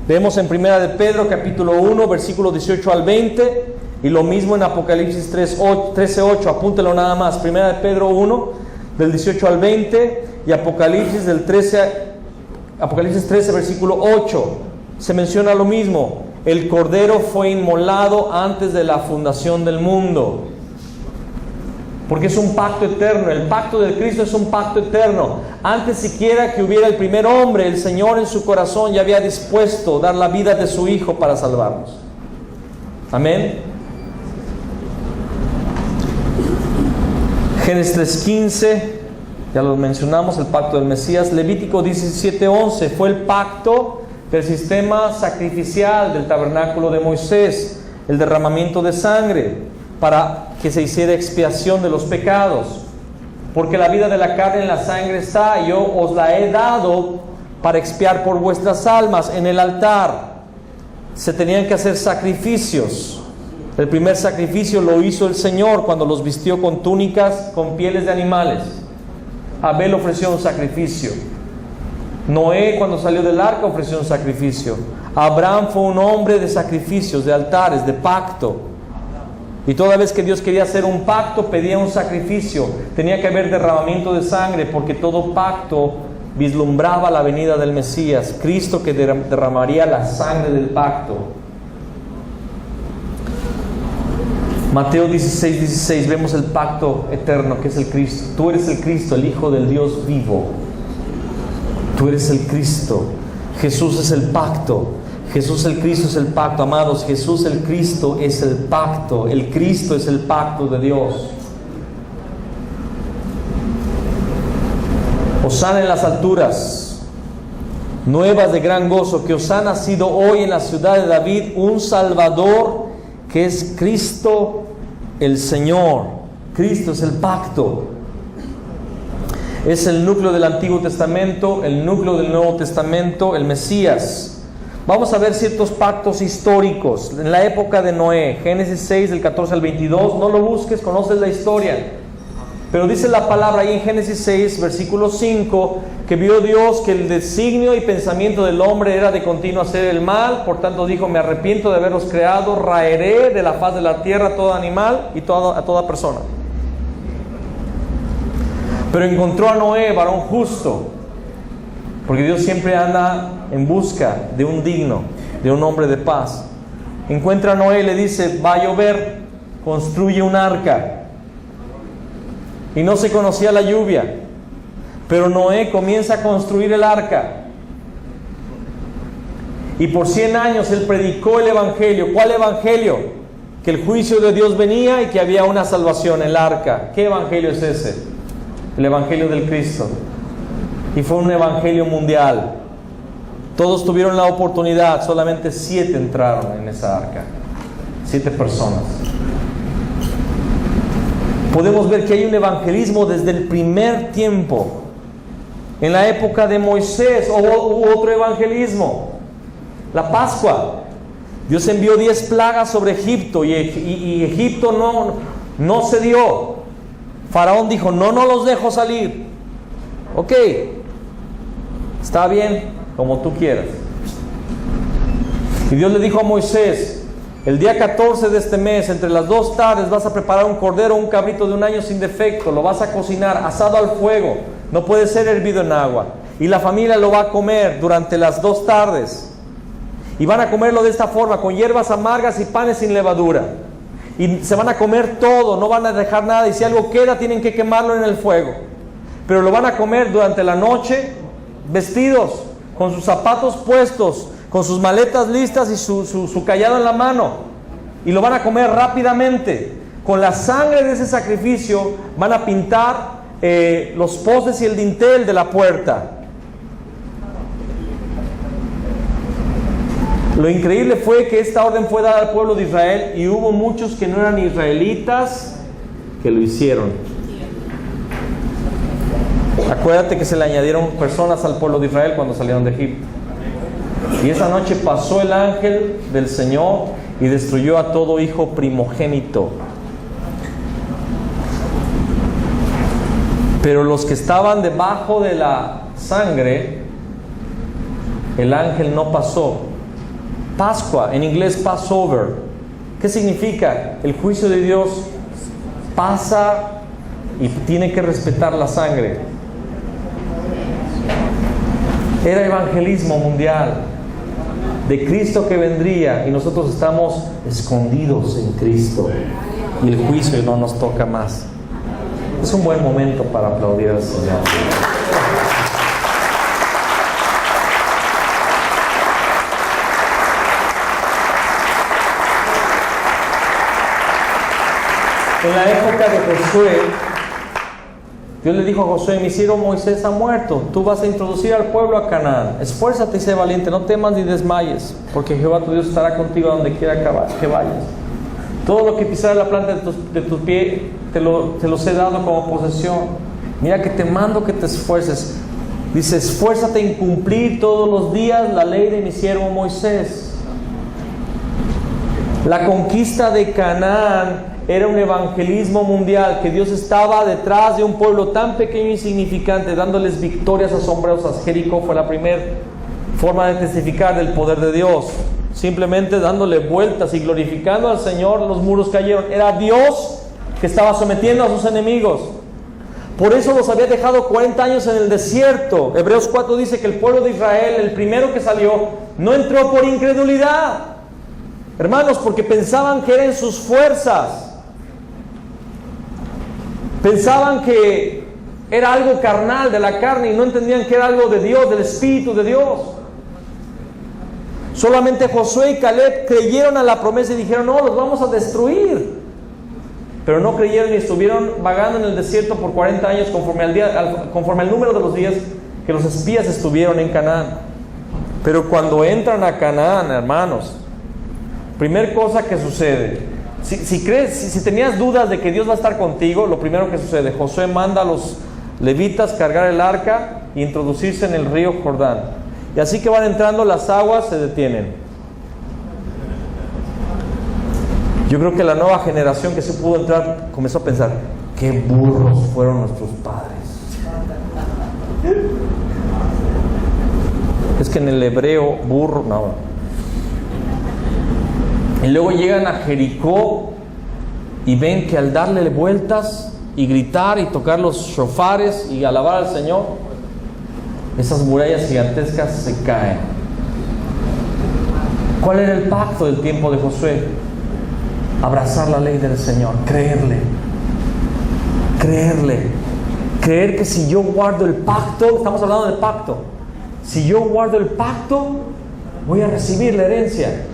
Vemos en 1 de Pedro capítulo 1 versículos 18 al 20 y lo mismo en Apocalipsis 13:8, apúntelo nada más. 1 de Pedro 1 del 18 al 20 y Apocalipsis 13 versículo 8. Se menciona lo mismo. El Cordero fue inmolado antes de la fundación del mundo. Porque es un pacto eterno. El pacto del Cristo es un pacto eterno. Antes siquiera que hubiera el primer hombre, el Señor en su corazón ya había dispuesto dar la vida de su Hijo para salvarnos. Amén. Génesis 3:15, ya lo mencionamos, el pacto del Mesías. Levítico 17:11 fue el pacto del sistema sacrificial del tabernáculo de Moisés, el derramamiento de sangre para que se hiciera expiación de los pecados, porque la vida de la carne en la sangre está, y yo os la he dado para expiar por vuestras almas. En el altar se tenían que hacer sacrificios. El primer sacrificio lo hizo el Señor cuando los vistió con túnicas con pieles de animales. Abel ofreció un sacrificio. Noé, cuando salió del arca, ofreció un sacrificio. Abraham fue un hombre de sacrificios, de altares, de pacto. Y toda vez que Dios quería hacer un pacto, pedía un sacrificio. Tenía que haber derramamiento de sangre, porque todo pacto vislumbraba la venida del Mesías, Cristo, que derramaría la sangre del pacto. Mateo 16:16, vemos el pacto eterno que es el Cristo. Tú eres el Cristo, el Hijo del Dios vivo. Tú eres el Cristo. Jesús es el pacto. Jesús el Cristo es el pacto, amados. Jesús el Cristo es el pacto. El Cristo es el pacto de Dios. Hosana en las alturas, nuevas de gran gozo, que os ha nacido hoy en la ciudad de David un Salvador, que es Cristo el Señor. Cristo es el pacto. Es el núcleo del Antiguo Testamento, el núcleo del Nuevo Testamento, el Mesías. Vamos a ver ciertos pactos históricos. En la época de Noé, Génesis 6, del 14 al 22, no lo busques, conoces la historia. Pero dice la palabra ahí en Génesis 6, versículo 5, que vio Dios que el designio y pensamiento del hombre era de continuo hacer el mal. Por tanto dijo, me arrepiento de haberlos creado, raeré de la faz de la tierra a todo animal y a toda persona. Pero encontró a Noé, varón justo, porque Dios siempre anda en busca de un digno, de un hombre de paz. Encuentra a Noé y le dice, va a llover, construye un arca. Y no se conocía la lluvia, pero Noé comienza a construir el arca. Y por 100 años él predicó el evangelio. ¿Cuál evangelio? Que el juicio de Dios venía y que había una salvación, el arca. ¿Qué evangelio es ese? El evangelio del Cristo. Y fue un evangelio mundial. Todos tuvieron la oportunidad, solamente 7 entraron en esa arca. 7 personas. Podemos ver que hay un evangelismo desde el primer tiempo. En la época de Moisés hubo otro evangelismo. La Pascua. Dios envió 10 plagas sobre Egipto y Egipto no cedió. Faraón dijo, no los dejo salir. Ok, está bien, como tú quieras. Y Dios le dijo a Moisés, el día 14 de este mes, entre las 2 tardes, vas a preparar un cordero, un cabrito de 1 año sin defecto, lo vas a cocinar asado al fuego, no puede ser hervido en agua. Y la familia lo va a comer durante las 2 tardes. Y van a comerlo de esta forma, con hierbas amargas y panes sin levadura. Y se van a comer todo, no van a dejar nada, y si algo queda tienen que quemarlo en el fuego. Pero lo van a comer durante la noche, vestidos, con sus zapatos puestos, con sus maletas listas y su cayado en la mano. Y lo van a comer rápidamente. Con la sangre de ese sacrificio van a pintar los postes y el dintel de la puerta. Lo increíble fue que esta orden fue dada al pueblo de Israel y hubo muchos que no eran israelitas que lo hicieron. Acuérdate que se le añadieron personas al pueblo de Israel cuando salieron de Egipto. Y esa noche pasó el ángel del Señor y destruyó a todo hijo primogénito. Pero los que estaban debajo de la sangre, el ángel no pasó. Pascua, en inglés Passover. ¿Qué significa? El juicio de Dios pasa y tiene que respetar la sangre. Era evangelismo mundial de Cristo que vendría, y nosotros estamos escondidos en Cristo y el juicio no nos toca más. Es un buen momento para aplaudir al Señor. En la época de Josué, Dios le dijo a Josué: mi siervo Moisés ha muerto, tú vas a introducir al pueblo a Canaán. Esfuérzate y sé valiente, no temas ni desmayes, porque Jehová tu Dios estará contigo a donde quiera que vayas. Todo lo que pisara la planta de tus pies te los he dado como posesión. Mira que te mando que te esfuerces. Dice: esfuérzate en cumplir todos los días la ley de mi siervo Moisés. La conquista de Canaán era un evangelismo mundial, que Dios estaba detrás de un pueblo tan pequeño e insignificante, dándoles victorias asombrosas. Jericó fue la primera forma de testificar del poder de Dios. Simplemente dándole vueltas y glorificando al Señor, los muros cayeron. Era Dios que estaba sometiendo a sus enemigos. Por eso los había dejado 40 años en el desierto. Hebreos 4 dice que el pueblo de Israel, el primero que salió, no entró por incredulidad, hermanos, porque pensaban que eran sus fuerzas. Pensaban que era algo carnal, de la carne, y no entendían que era algo de Dios, del Espíritu de Dios. Solamente Josué y Caleb creyeron a la promesa y dijeron: no, los vamos a destruir. Pero no creyeron y estuvieron vagando en el desierto por 40 años conforme al número de los días que los espías estuvieron en Canaán. Pero cuando entran a Canaán, hermanos, primer cosa que sucede, si tenías dudas de que Dios va a estar contigo, lo primero que sucede: Josué manda a los levitas cargar el arca e introducirse en el río Jordán. Y así que van entrando, las aguas se detienen. Yo creo que la nueva generación que se pudo entrar comenzó a pensar: qué burros fueron nuestros padres. Es que en el hebreo burro, no. Y luego llegan a Jericó y ven que al darle vueltas y gritar y tocar los shofares y alabar al Señor, esas murallas gigantescas se caen. ¿Cuál era el pacto del tiempo de Josué? Abrazar la ley del Señor, creer que si yo guardo el pacto, estamos hablando del pacto, si yo guardo el pacto, voy a recibir la herencia.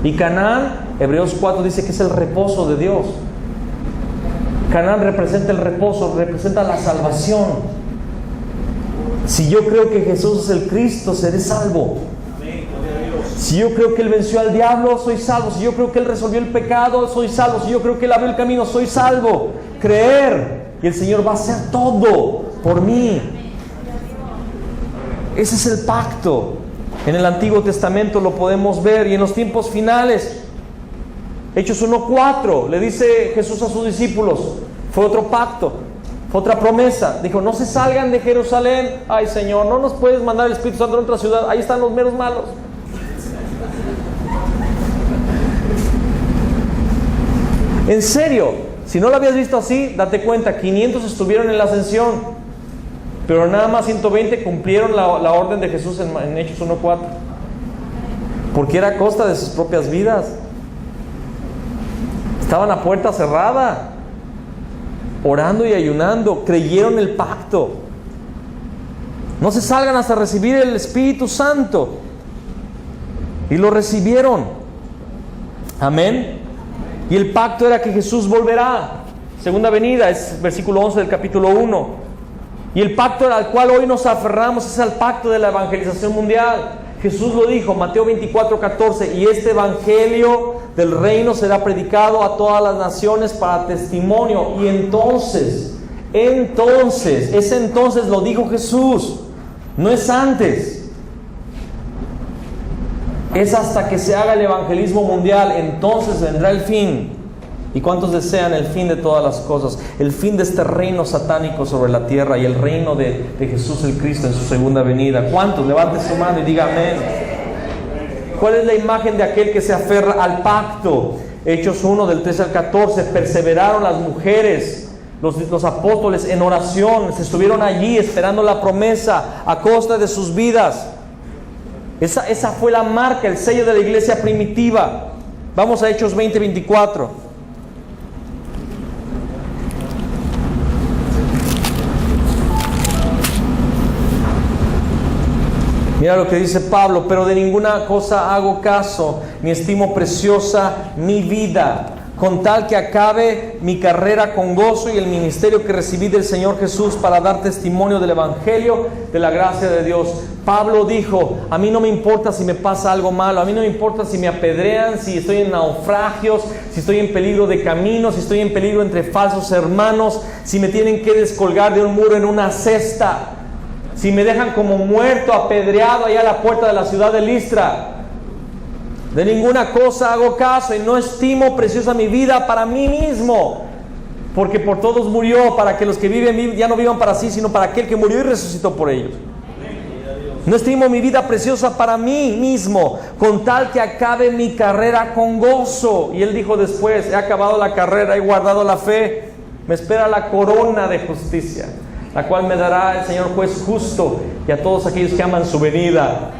Y Canaán, Hebreos 4 dice que es el reposo de Dios. Canaán representa el reposo, representa la salvación. Si yo creo que Jesús es el Cristo, seré salvo. Si yo creo que Él venció al diablo, soy salvo. Si yo creo que Él resolvió el pecado, soy salvo. Si yo creo que Él abrió el camino, soy salvo. Creer, y el Señor va a hacer todo por mí. Ese es el pacto. En el Antiguo Testamento lo podemos ver, y en los tiempos finales, Hechos 1:4, le dice Jesús a sus discípulos, fue otro pacto, fue otra promesa. Dijo: no se salgan de Jerusalén. Ay, Señor, no nos puedes mandar el Espíritu Santo a otra ciudad, ahí están los meros malos. En serio, si no lo habías visto así, date cuenta, 500 estuvieron en la ascensión, pero nada más 120 cumplieron la orden de Jesús en Hechos 1:4, porque era a costa de sus propias vidas. Estaban a puerta cerrada, orando y ayunando, creyeron el pacto. No se salgan hasta recibir el Espíritu Santo, y lo recibieron. Amén. Y el pacto era que Jesús volverá, segunda venida, es versículo 11 del capítulo 1. Y el pacto al cual hoy nos aferramos es el pacto de la evangelización mundial. Jesús lo dijo, Mateo 24:14, y este evangelio del reino será predicado a todas las naciones para testimonio, y entonces entonces. Ese entonces lo dijo Jesús, no es antes. Es hasta que se haga el evangelismo mundial, entonces vendrá el fin. ¿Y cuántos desean el fin de todas las cosas? El fin de este reino satánico sobre la tierra y el reino de Jesús el Cristo en su segunda venida. ¿Cuántos? Levante su mano y diga amén. ¿Cuál es la imagen de aquel que se aferra al pacto? Hechos 1 del 13 al 14. Perseveraron las mujeres, los apóstoles en oración. Se estuvieron allí esperando la promesa a costa de sus vidas. Esa fue la marca, el sello de la iglesia primitiva. Vamos a Hechos 20:24. Mira lo que dice Pablo: pero de ninguna cosa hago caso, ni estimo preciosa mi vida, con tal que acabe mi carrera con gozo y el ministerio que recibí del Señor Jesús para dar testimonio del Evangelio de la gracia de Dios. Pablo dijo: a mí no me importa si me pasa algo malo, a mí no me importa si me apedrean, si estoy en naufragios, si estoy en peligro de camino, si estoy en peligro entre falsos hermanos, si me tienen que descolgar de un muro en una cesta, si me dejan como muerto, apedreado allá a la puerta de la ciudad de Listra. De ninguna cosa hago caso y no estimo preciosa mi vida para mí mismo, porque por todos murió, para que los que viven ya no vivan para sí, sino para aquel que murió y resucitó por ellos. No estimo mi vida preciosa para mí mismo, con tal que acabe mi carrera con gozo. Y él dijo después: he acabado la carrera, he guardado la fe, me espera la corona de justicia, la cual me dará el Señor juez justo y a todos aquellos que aman su venida.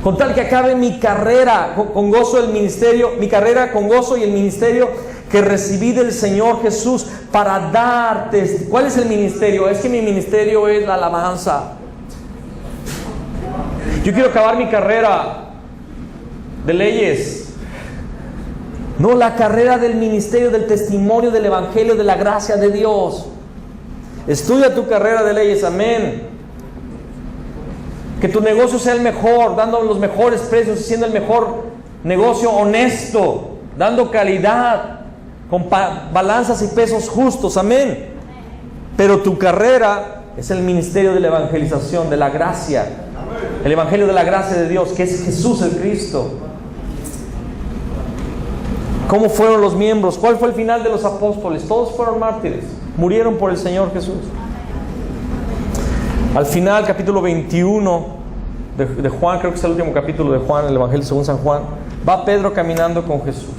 Con tal que acabe mi carrera con gozo, el ministerio, mi carrera con gozo y el ministerio que recibí del Señor Jesús para dar testimonio. ¿Cuál es el ministerio? Es que mi ministerio es la alabanza. Yo quiero acabar mi carrera de leyes. No, la carrera del ministerio, del testimonio, del evangelio, de la gracia de Dios. Estudia tu carrera de leyes, amén. Que tu negocio sea el mejor, dando los mejores precios, siendo el mejor negocio honesto, dando calidad, con balanzas y pesos justos, amén. Pero tu carrera es el ministerio de la evangelización, de la gracia, el evangelio de la gracia de Dios, que es Jesús el Cristo. ¿Cómo fueron los miembros? ¿Cuál fue el final de los apóstoles? Todos fueron mártires, murieron por el Señor Jesús. Al final, capítulo 21 de Juan, creo que es el último capítulo de Juan, el Evangelio según San Juan, va Pedro caminando con Jesús.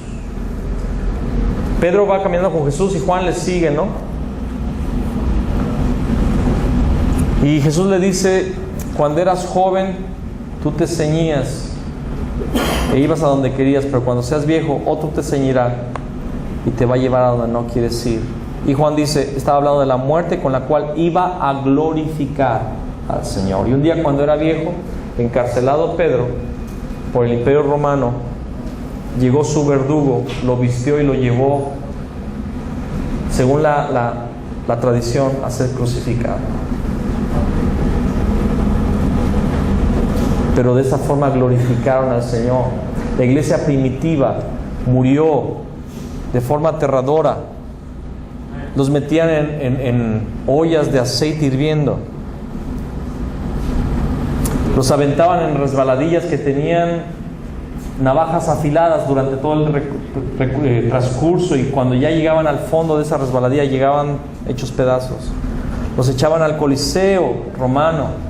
Pedro va caminando con Jesús y Juan le sigue, ¿no? Y Jesús le dice: cuando eras joven, tú te ceñías e ibas a donde querías, pero cuando seas viejo, otro te ceñirá y te va a llevar a donde no quieres ir. Y Juan dice, estaba hablando de la muerte con la cual iba a glorificar al Señor. Y un día, cuando era viejo, encarcelado Pedro por el Imperio Romano, llegó su verdugo, lo vistió y lo llevó, según la tradición, a ser crucificado. Pero de esa forma glorificaron al Señor. La iglesia primitiva murió de forma aterradora. Los metían en ollas de aceite hirviendo. Los aventaban en resbaladillas que tenían navajas afiladas durante todo el transcurso, y cuando ya llegaban al fondo de esa resbaladilla llegaban hechos pedazos. Los echaban al Coliseo romano.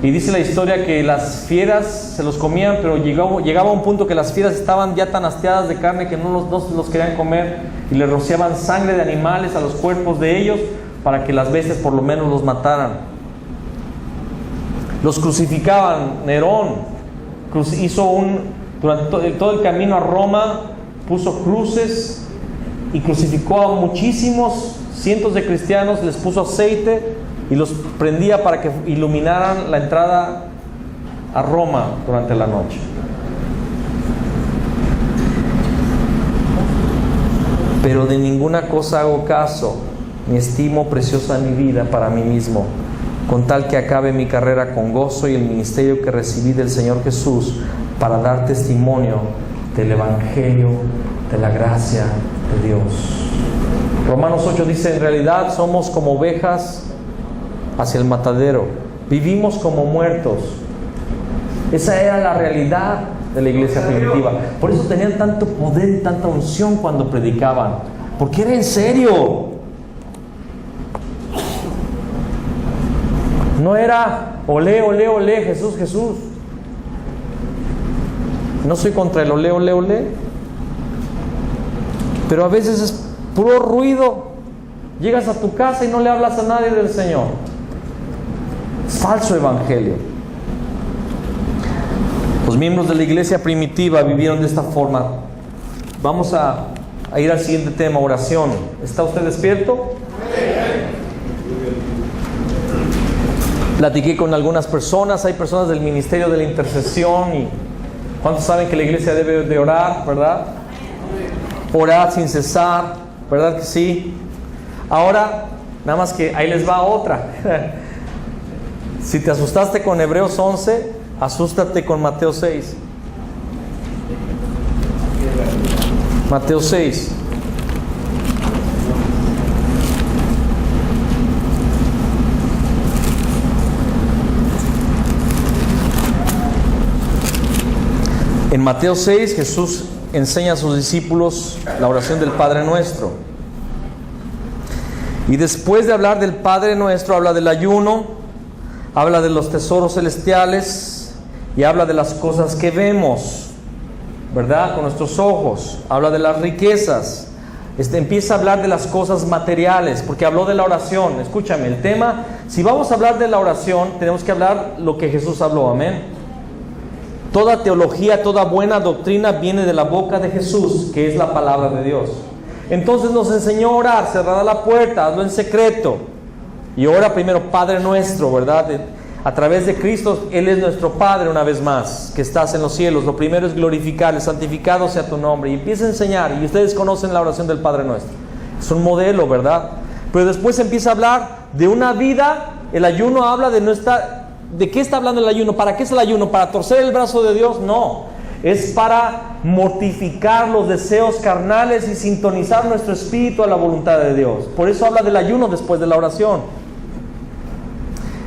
Y dice la historia que las fieras se los comían, pero llegaba un punto que las fieras estaban ya tan hastiadas de carne que no los querían comer, y le rociaban sangre de animales a los cuerpos de ellos para que las bestias por lo menos los mataran. Los crucificaban. Nerón hizo durante todo el camino a Roma, puso cruces y crucificó a muchísimos, cientos de cristianos, les puso aceite y los prendía para que iluminaran la entrada a Roma durante la noche. Pero de ninguna cosa hago caso, ni estimo preciosa mi vida para mí mismo, con tal que acabe mi carrera con gozo y el ministerio que recibí del Señor Jesús para dar testimonio del Evangelio de la gracia de Dios. Romanos 8 dice, en realidad somos como ovejas hacia el matadero. Vivimos como muertos. Esa era la realidad de la iglesia primitiva. Por eso tenían tanto poder y tanta unción cuando predicaban. Porque era en serio. No era olé, olé, olé, Jesús, Jesús. No soy contra el olé, olé, olé. Pero a veces es puro ruido. Llegas a tu casa y no le hablas a nadie del Señor. Falso evangelio. Los miembros de la iglesia primitiva vivieron de esta forma. Vamos a ir al siguiente tema, oración. ¿Está usted despierto? Platiqué con algunas personas. Hay personas del ministerio de la intercesión. ¿Y cuántos saben que la iglesia debe de orar, verdad? Orar sin cesar, ¿verdad que sí? Ahora, nada más que ahí les va otra. Si te asustaste con Hebreos 11, asústate con Mateo 6. Mateo 6. En Mateo 6, Jesús enseña a sus discípulos la oración del Padre Nuestro. Y después de hablar del Padre Nuestro, habla del ayuno, habla de los tesoros celestiales y habla de las cosas que vemos, ¿verdad? Con nuestros ojos. Habla de las riquezas. Empieza a hablar de las cosas materiales, porque habló de la oración. Escúchame, el tema, si vamos a hablar de la oración, tenemos que hablar lo que Jesús habló, amén. Toda teología, toda buena doctrina viene de la boca de Jesús, que es la palabra de Dios. Entonces nos enseñó a orar, cerrada la puerta, hazlo en secreto. Y ora primero, Padre nuestro, ¿verdad? A través de Cristo, Él es nuestro Padre una vez más, que estás en los cielos. Lo primero es glorificarle, santificado sea tu nombre. Y empieza a enseñar, y ustedes conocen la oración del Padre nuestro. Es un modelo, ¿verdad? Pero después empieza a hablar de una vida. El ayuno habla de nuestra... ¿De qué está hablando el ayuno? ¿Para qué es el ayuno? ¿Para torcer el brazo de Dios? No. Es para mortificar los deseos carnales y sintonizar nuestro espíritu a la voluntad de Dios. Por eso habla del ayuno después de la oración.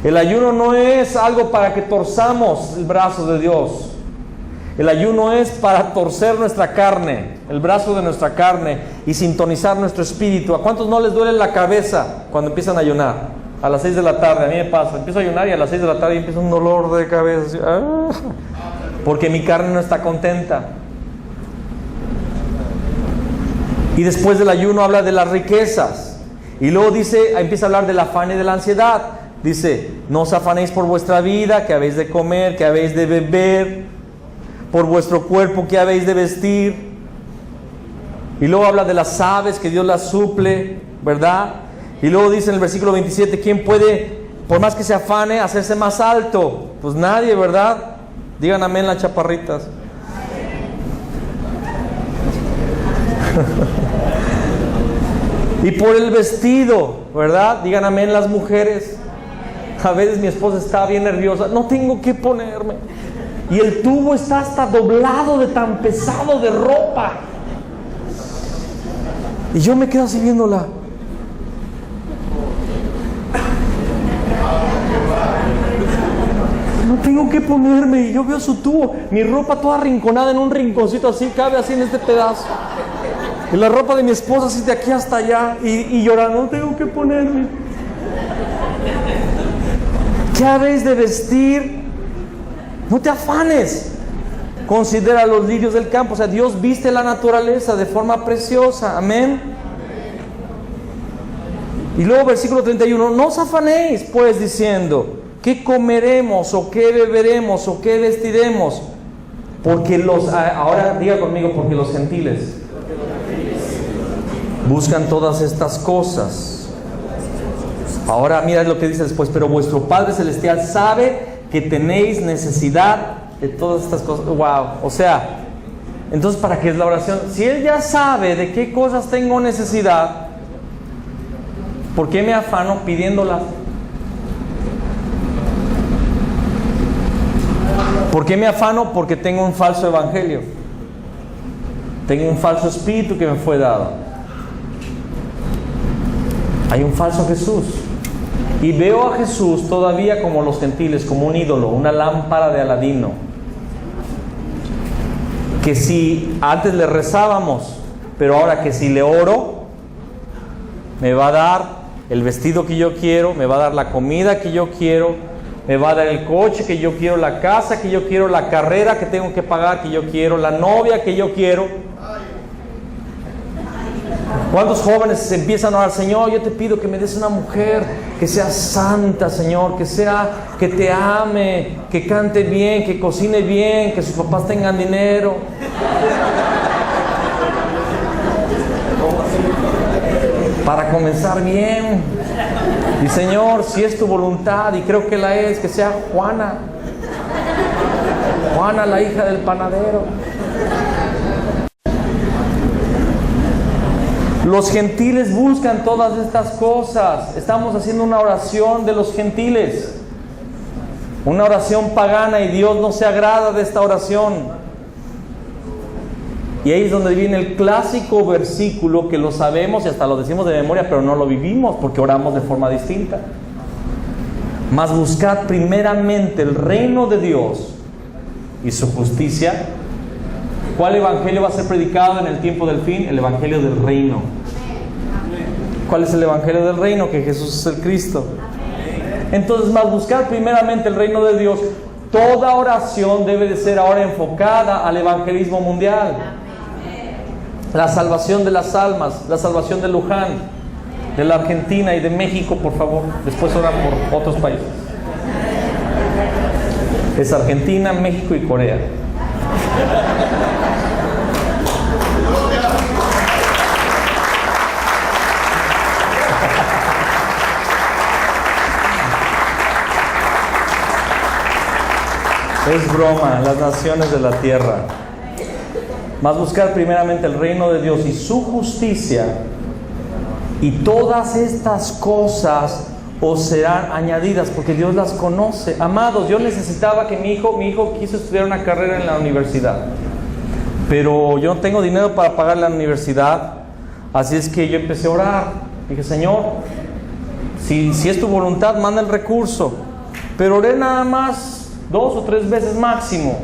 El ayuno no es algo para que torzamos el brazo de Dios. El ayuno es para torcer nuestra carne, el brazo de nuestra carne, y sintonizar nuestro espíritu. ¿A cuántos no les duele la cabeza cuando empiezan a ayunar? A las 6 de la tarde, a mí me pasa, empiezo a ayunar y a las 6 de la tarde empieza un dolor de cabeza, porque mi carne no está contenta. Y después del ayuno habla de las riquezas, y luego dice, empieza a hablar del afán y de la ansiedad. Dice, no os afanéis por vuestra vida, que habéis de comer, que habéis de beber, por vuestro cuerpo, que habéis de vestir. Y luego habla de las aves, que Dios las suple, ¿verdad? Y luego dice en el versículo 27, ¿quién puede, por más que se afane, hacerse más alto? Pues nadie, ¿verdad? Digan amén las chaparritas. Y por el vestido, ¿verdad? Digan amén las mujeres. A veces mi esposa está bien nerviosa, no tengo que ponerme. Y el tubo está hasta doblado de tan pesado de ropa. Y yo me quedo así viéndola. No tengo que ponerme, y yo veo su tubo, mi ropa toda arrinconada en un rinconcito así, cabe así en este pedazo. Y la ropa de mi esposa así de aquí hasta allá, y llorando, no tengo que ponerme. ¿Qué habéis de vestir? No te afanes. Considera los lirios del campo. O sea, Dios viste la naturaleza de forma preciosa, amén. Y luego versículo 31, no os afanéis pues diciendo, ¿qué comeremos o qué beberemos o qué vestiremos? Porque ahora diga conmigo, porque los gentiles buscan todas estas cosas. Ahora mira lo que dice después, pero vuestro Padre Celestial sabe que tenéis necesidad de todas estas cosas. Wow, o sea, entonces ¿para qué es la oración? Si Él ya sabe de qué cosas tengo necesidad, ¿por qué me afano pidiéndolas? ¿Por qué me afano? Porque tengo un falso evangelio. Tengo un falso espíritu que me fue dado. Hay un falso Jesús. Y veo a Jesús todavía como los gentiles, como un ídolo, una lámpara de Aladino. Que si antes le rezábamos, pero ahora que si le oro, me va a dar el vestido que yo quiero, me va a dar la comida que yo quiero, me va a dar el coche que yo quiero, la casa que yo quiero, la carrera que tengo que pagar que yo quiero, la novia que yo quiero. ¿Cuántos jóvenes empiezan a orar? Señor, yo te pido que me des una mujer que sea santa, Señor, que te ame, que cante bien, que cocine bien, que sus papás tengan dinero. Para comenzar bien. Y Señor, si es tu voluntad, y creo que la es, que sea Juana, la hija del panadero. Los gentiles buscan todas estas cosas. Estamos haciendo una oración de los gentiles, una oración pagana, y Dios no se agrada de esta oración. Y ahí es donde viene el clásico versículo que lo sabemos y hasta lo decimos de memoria, pero no lo vivimos porque oramos de forma distinta. Mas buscad primeramente el reino de Dios y su justicia. ¿Cuál evangelio va a ser predicado en el tiempo del fin? El evangelio del reino. ¿Cuál es el evangelio del reino? Que Jesús es el Cristo. Entonces, más buscar primeramente el reino de Dios. Toda oración debe de ser ahora enfocada al evangelismo mundial. La salvación de las almas, la salvación de Luján, de la Argentina y de México, por favor. Después orar por otros países. Es Argentina, México y Corea. Es broma, las naciones de la tierra. Más buscar primeramente el reino de Dios y su justicia, y todas estas cosas os serán añadidas, porque Dios las conoce. Amados, yo necesitaba que mi hijo quiso estudiar una carrera en la universidad, pero yo no tengo dinero para pagar la universidad, así es que yo empecé a orar. Dije, Señor, si es tu voluntad, manda el recurso. Pero oré nada más 2 o 3 veces máximo,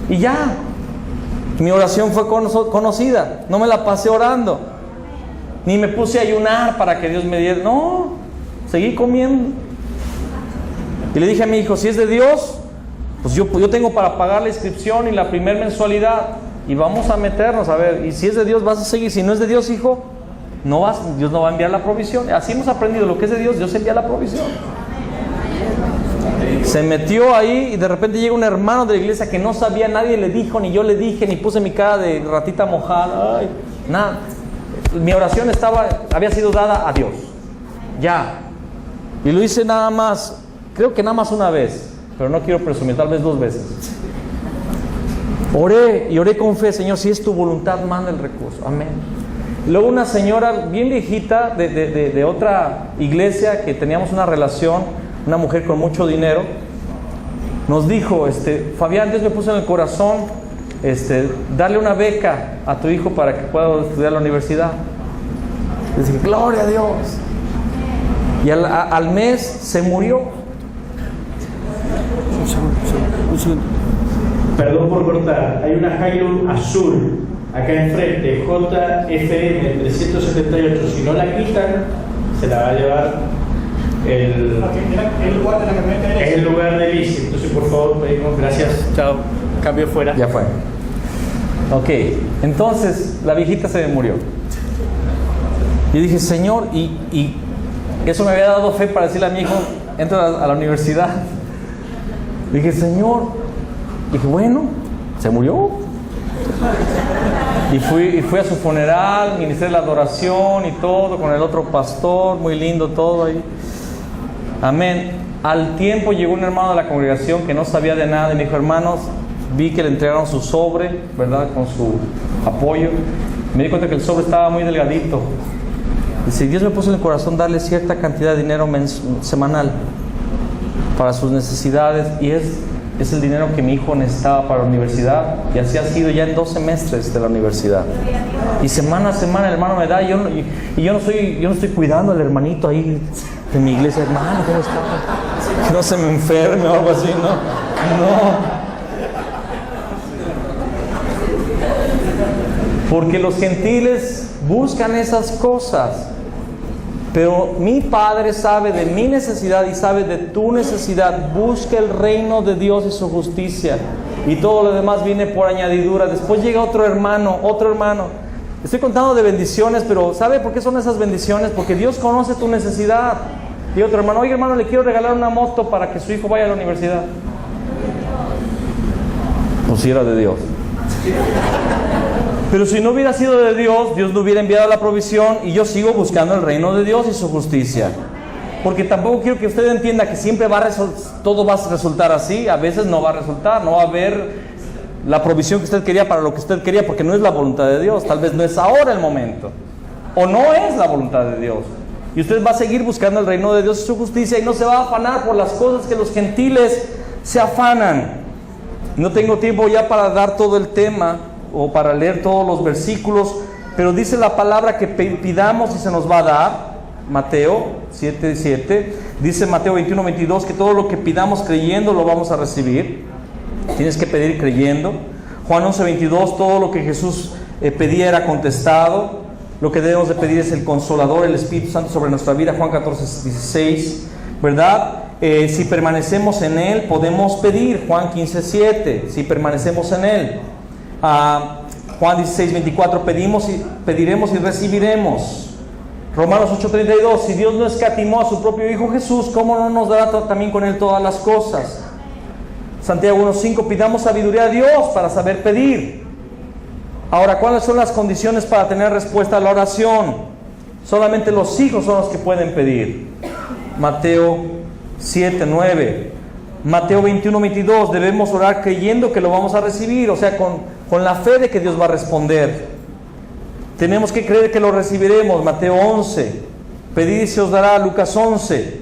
y ya. Mi oración fue conocida. No me la pasé orando, ni me puse a ayunar para que Dios me diera. No, seguí comiendo. Y le dije a mi hijo, si es de Dios, pues yo tengo para pagar la inscripción y la primera mensualidad, y vamos a meternos a ver. Y si es de Dios, vas a seguir. Si no es de Dios, hijo, Dios no va a enviar la provisión. Así hemos aprendido: lo que es de Dios, Dios envía la provisión. Se metió ahí, y de repente llega un hermano de la iglesia que no sabía, nadie le dijo, ni yo le dije, ni puse mi cara de ratita mojada. Ay, nada. Mi oración había sido dada a Dios. Ya. Y lo hice nada más, creo que nada más una vez, pero no quiero presumir, tal vez 2 veces. Oré con fe: Señor, si es tu voluntad, manda el recurso. Amén. Luego una señora bien viejita de otra iglesia que teníamos una relación, una mujer con mucho dinero, nos dijo, Fabián, Dios me puso en el corazón darle una beca a tu hijo para que pueda estudiar en la universidad. Le dije, gloria a Dios. Y al mes se murió. Un segundo. Perdón por cortar. Hay una Hilux azul acá enfrente, JFM 378. Si no la quitan, se la va a llevar el lugar de la camioneta. Es el lugar de Lice. Entonces, por favor, pedimos gracias. Chao. Cambio fuera. Ya fue. Ok. Entonces, la viejita se murió. Y dije, Señor, y eso me había dado fe para decirle a mi hijo, entra a la universidad. Dije, Señor. Dije, bueno, se murió. Y fui a su funeral, ministré la adoración y todo, con el otro pastor, muy lindo todo ahí. Amén. Al tiempo llegó un hermano de la congregación que no sabía de nada y me dijo, hermanos, vi que le entregaron su sobre, ¿verdad?, con su apoyo. Me di cuenta que el sobre estaba muy delgadito. Dice, Dios me puso en el corazón darle cierta cantidad de dinero semanal para sus necesidades, y es es el dinero que mi hijo necesitaba para la universidad, y así ha sido ya en 2 semestres de la universidad. Y semana a semana el hermano me da, y yo no estoy cuidando al hermanito ahí de mi iglesia. Hermano, ¿cómo está? Que no se me enferme o algo así, no. Porque los gentiles buscan esas cosas. Pero mi Padre sabe de mi necesidad y sabe de tu necesidad. Busca el reino de Dios y su justicia, y todo lo demás viene por añadidura. Después llega otro hermano. Estoy contando de bendiciones, pero ¿sabe por qué son esas bendiciones? Porque Dios conoce tu necesidad. Y otro hermano, oye hermano, le quiero regalar una moto para que su hijo vaya a la universidad. Pues si era de Dios. Pero si no hubiera sido de Dios, Dios no hubiera enviado la provisión, y yo sigo buscando el reino de Dios y su justicia. Porque tampoco quiero que usted entienda que siempre todo va a resultar así. A veces no va a resultar, no va a haber la provisión que usted quería para lo que usted quería, porque no es la voluntad de Dios. Tal vez no es ahora el momento, o no es la voluntad de Dios. Y usted va a seguir buscando el reino de Dios y su justicia, y no se va a afanar por las cosas que los gentiles se afanan. No tengo tiempo ya para dar todo el tema o para leer todos los versículos, pero dice la palabra que pidamos y se nos va a dar. Mateo 7:7, dice Mateo 21:22 que todo lo que pidamos creyendo lo vamos a recibir. Tienes que pedir creyendo. Juan 11:22, todo lo que Jesús pedía era contestado. Lo que debemos de pedir es el Consolador, el Espíritu Santo sobre nuestra vida. Juan 14:16, ¿verdad? Si permanecemos en Él, podemos pedir. Juan 15:7, si permanecemos en Él. Juan 16:24, pediremos y recibiremos. Romanos 8:32, si Dios no escatimó a su propio Hijo Jesús, ¿cómo no nos dará también con Él todas las cosas? Santiago 1:5, pidamos sabiduría a Dios para saber pedir. Ahora, ¿cuáles son las condiciones para tener respuesta a la oración? Solamente los hijos son los que pueden pedir. Mateo 7:9. Mateo 21:22, debemos orar creyendo que lo vamos a recibir, o sea, con la fe de que Dios va a responder. Tenemos que creer que lo recibiremos. Mateo 11, pedid y se os dará. Lucas 11.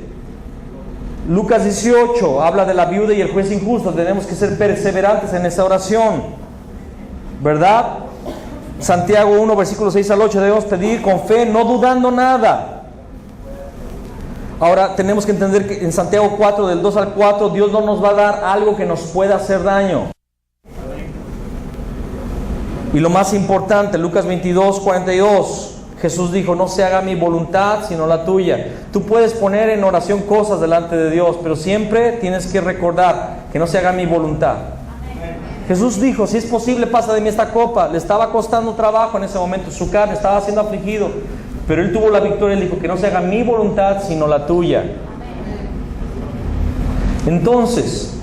Lucas 18, habla de la viuda y el juez injusto. Tenemos que ser perseverantes en esa oración, ¿verdad? Santiago 1, versículos 6 al 8, debemos pedir con fe, no dudando nada. Ahora tenemos que entender que en Santiago 4, del 2 al 4, Dios no nos va a dar algo que nos pueda hacer daño. Y lo más importante, Lucas 22, 42, Jesús dijo, no se haga mi voluntad sino la tuya. Tú puedes poner en oración cosas delante de Dios, pero siempre tienes que recordar que no se haga mi voluntad. Jesús dijo, si es posible pasa de mí esta copa. Le estaba costando trabajo en ese momento, su carne estaba siendo afligido, pero Él tuvo la victoria. Él dijo que no se haga mi voluntad sino la tuya. Entonces,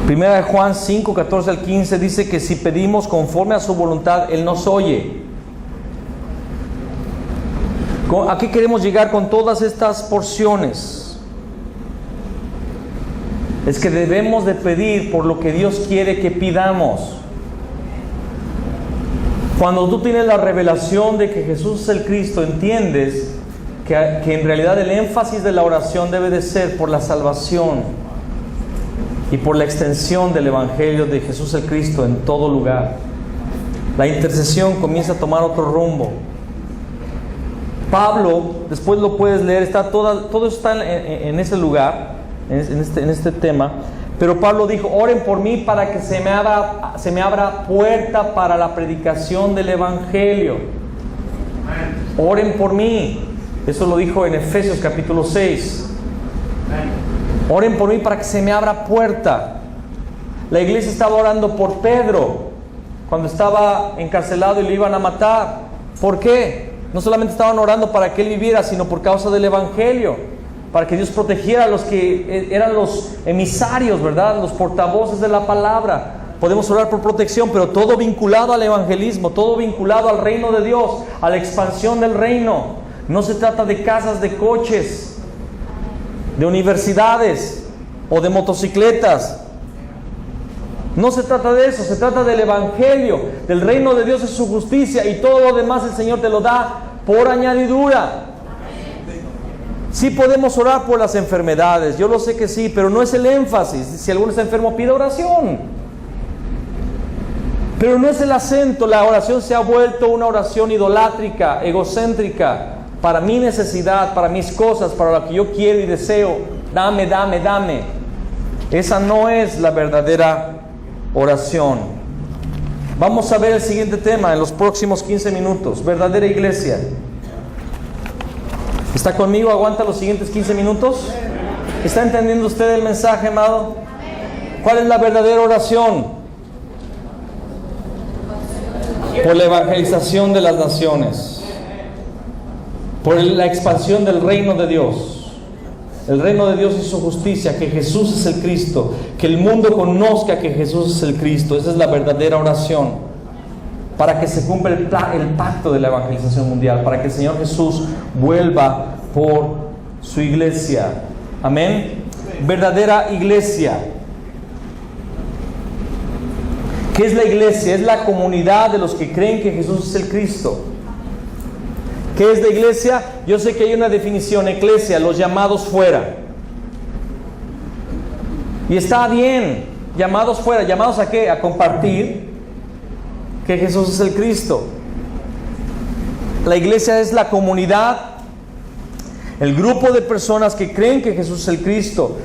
Primera de Juan 5, 14 al 15 dice que si pedimos conforme a su voluntad, Él nos oye. ¿A qué queremos llegar con todas estas porciones? Es que debemos de pedir por lo que Dios quiere que pidamos. Cuando tú tienes la revelación de que Jesús es el Cristo, entiendes que en realidad el énfasis de la oración debe de ser por la salvación y por la extensión del Evangelio de Jesús el Cristo en todo lugar. La intercesión comienza a tomar otro rumbo. Pablo, después lo puedes leer, todo está en ese lugar, en este tema. Pero Pablo dijo, oren por mí para que se me abra puerta para la predicación del Evangelio. Oren por mí. Eso lo dijo en Efesios capítulo 6. Oren por mí para que se me abra puerta. La iglesia estaba orando por Pedro cuando estaba encarcelado y lo iban a matar. ¿Por qué? No solamente estaban orando para que él viviera, sino por causa del Evangelio, para que Dios protegiera a los que eran los emisarios, ¿verdad? Los portavoces de la palabra. Podemos orar por protección, pero todo vinculado al evangelismo, todo vinculado al reino de Dios, a la expansión del reino. No se trata de casas, de coches, de universidades o de motocicletas. No se trata de eso, se trata del Evangelio, del reino de Dios y su justicia, y todo lo demás el Señor te lo da por añadidura. Sí podemos orar por las enfermedades, yo lo sé que sí, pero no es el énfasis. Si alguno está enfermo, pide oración. Pero no es el acento. La oración se ha vuelto una oración idolátrica, egocéntrica, para mi necesidad, para mis cosas, para lo que yo quiero y deseo. Dame, dame, dame. Esa no es la verdadera oración. Vamos a ver el siguiente tema en los próximos 15 minutos. Verdadera iglesia. ¿Está conmigo? ¿Aguanta los siguientes 15 minutos? ¿Está entendiendo usted el mensaje, amado? ¿Cuál es la verdadera oración? Por la evangelización de las naciones, por la expansión del reino de Dios. El reino de Dios y su justicia, que Jesús es el Cristo, que el mundo conozca que Jesús es el Cristo. Esa es la verdadera oración, para que se cumpla el pacto de la evangelización mundial, para que el Señor Jesús vuelva por su iglesia. Amén. Verdadera iglesia. ¿Qué es la iglesia? Es la comunidad de los que creen que Jesús es el Cristo. ¿Qué es la iglesia? Yo sé que hay una definición: eclesia, los llamados fuera. Y está bien, llamados fuera. ¿Llamados a qué? A compartir que Jesús es el Cristo. La iglesia es la comunidad, el grupo de personas que creen que Jesús es el Cristo.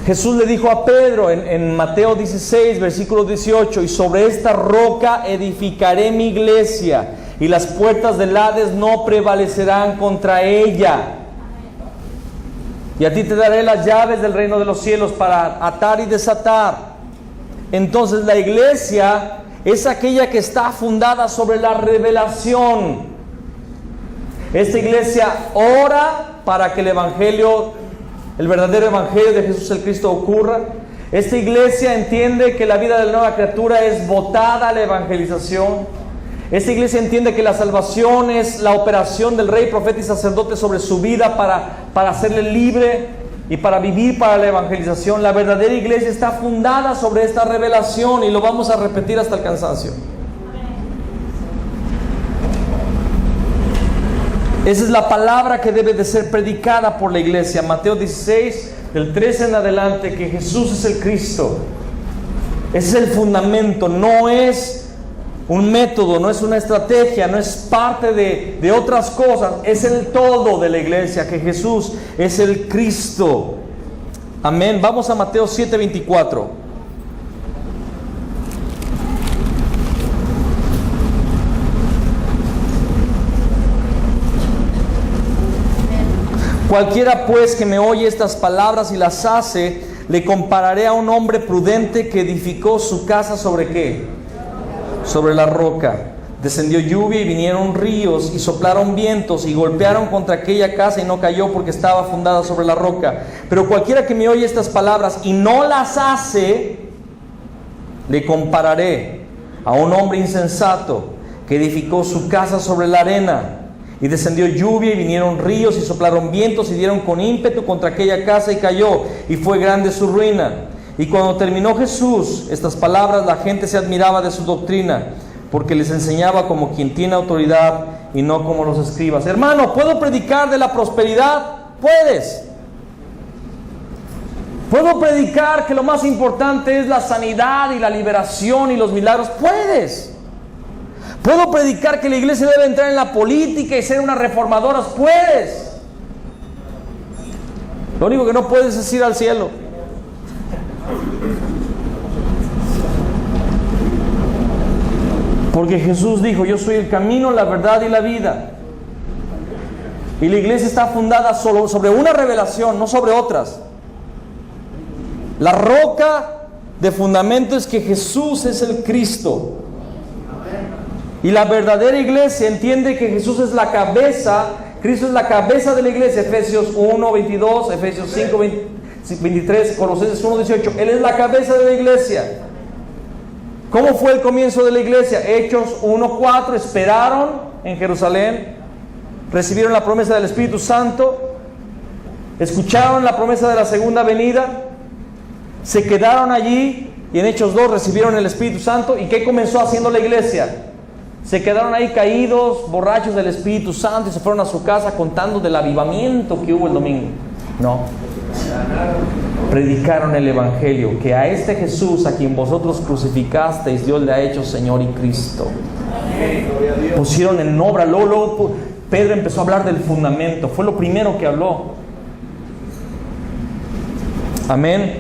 Jesús le dijo a Pedro en Mateo 16, versículo 18: y sobre esta roca edificaré mi iglesia, y las puertas del Hades no prevalecerán contra ella. Y a ti te daré las llaves del reino de los cielos para atar y desatar. Entonces la iglesia es aquella que está fundada sobre la revelación. Esta iglesia ora para que el evangelio, el verdadero evangelio de Jesús el Cristo ocurra. Esta iglesia entiende que la vida de la nueva criatura es votada a la evangelización. Esta iglesia entiende que la salvación es la operación del rey, profeta y sacerdote sobre su vida para hacerle libre y para vivir para la evangelización. La verdadera iglesia está fundada sobre esta revelación, y lo vamos a repetir hasta el cansancio. Esa es la palabra que debe de ser predicada por la iglesia. Mateo 16, del 13 en adelante, que Jesús es el Cristo. Ese es el fundamento, no es un método, no es una estrategia, no es parte de otras cosas. Es el todo de la iglesia, que Jesús es el Cristo. Amén. Vamos a Mateo 7:24. Cualquiera pues que me oye estas palabras y las hace, le compararé a un hombre prudente que edificó su casa ¿sobre qué? Sobre la roca. Descendió lluvia y vinieron ríos y soplaron vientos y golpearon contra aquella casa y no cayó porque estaba fundada sobre la roca. Pero cualquiera que me oye estas palabras y no las hace, le compararé a un hombre insensato que edificó su casa sobre la arena. Y descendió lluvia y vinieron ríos y soplaron vientos y dieron con ímpetu contra aquella casa y cayó, y fue grande su ruina. Y cuando terminó Jesús estas palabras, la gente se admiraba de su doctrina, porque les enseñaba como quien tiene autoridad y no como los escribas. Hermano, ¿puedo predicar de la prosperidad? Puedes. ¿Puedo predicar que lo más importante es la sanidad y la liberación y los milagros? Puedes. ¿Puedo predicar que la iglesia debe entrar en la política y ser una reformadora? Puedes. Lo único que no puedes es ir al cielo. Porque Jesús dijo: yo soy el camino, la verdad y la vida. Y la iglesia está fundada solo sobre una revelación, no sobre otras. La roca de fundamento es que Jesús es el Cristo. Y la verdadera iglesia entiende que Jesús es la cabeza, Cristo es la cabeza de la iglesia. Efesios 1, 22, Efesios 5, 23, Colosenses 1, 18. Él es la cabeza de la iglesia. ¿Cómo fue el comienzo de la iglesia? Hechos 1, 4. Esperaron en Jerusalén, recibieron la promesa del Espíritu Santo, escucharon la promesa de la segunda venida, se quedaron allí, y en Hechos 2 recibieron el Espíritu Santo. ¿Y qué comenzó haciendo la iglesia? se quedaron ahí caídos, borrachos del Espíritu Santo y se fueron a su casa contando del avivamiento que hubo el domingo. No. Predicaron el Evangelio, que a este Jesús a quien vosotros crucificasteis, Dios le ha hecho Señor y Cristo. Pusieron en obra. Luego Pedro empezó a hablar del fundamento. Fue lo primero que habló. Amén.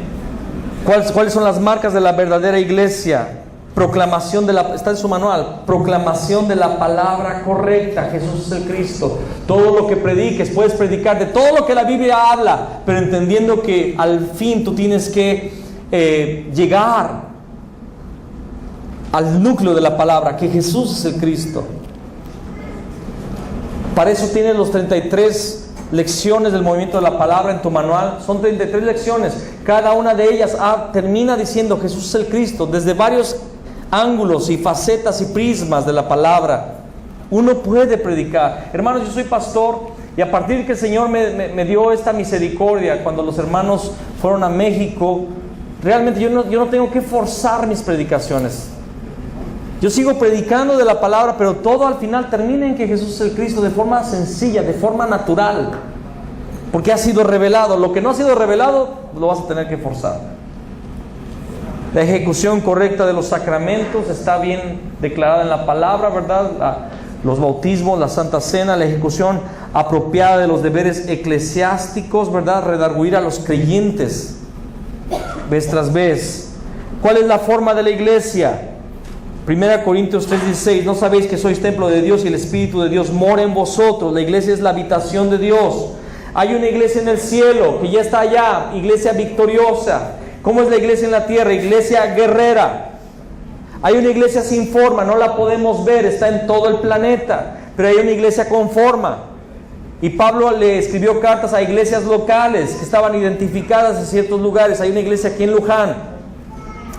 ¿Cuáles son las marcas de la verdadera iglesia? Proclamación está en su manual, proclamación de la palabra correcta. Jesús es el Cristo. Todo lo que prediques, puedes predicar de todo lo que la Biblia habla, pero entendiendo que al fin tú tienes que llegar al núcleo de la palabra, que Jesús es el Cristo. Para eso tienes los 33 lecciones del movimiento de la palabra en tu manual. Son 33 lecciones. Cada una de ellas termina diciendo Jesús es el Cristo, desde varios ángulos y facetas y prismas de la palabra. Uno puede predicar. Hermanos, yo soy pastor y a partir de que el Señor me dio esta misericordia cuando los hermanos fueron a México, realmente yo no tengo que forzar mis predicaciones. Yo sigo predicando de la palabra, pero todo al final termina en que Jesús es el Cristo, de forma sencilla, de forma natural, porque ha sido revelado. Lo que no ha sido revelado lo vas a tener que forzar. La ejecución correcta de los sacramentos está bien declarada en la palabra, ¿verdad? Los bautismos, la Santa Cena, la ejecución apropiada de los deberes eclesiásticos, ¿verdad? Redarguir a los creyentes vez tras vez. ¿Cuál es la forma de la iglesia? 1 Corintios 3:16, ¿no sabéis que sois templo de Dios y el Espíritu de Dios mora en vosotros? La iglesia es la habitación de Dios. Hay una iglesia en el cielo que ya está allá, iglesia victoriosa. ¿Cómo es la iglesia en la tierra? Iglesia guerrera. Hay una iglesia sin forma, no la podemos ver, está en todo el planeta, pero hay una iglesia con forma. Y Pablo le escribió cartas a iglesias locales que estaban identificadas en ciertos lugares. Hay una iglesia aquí en Luján,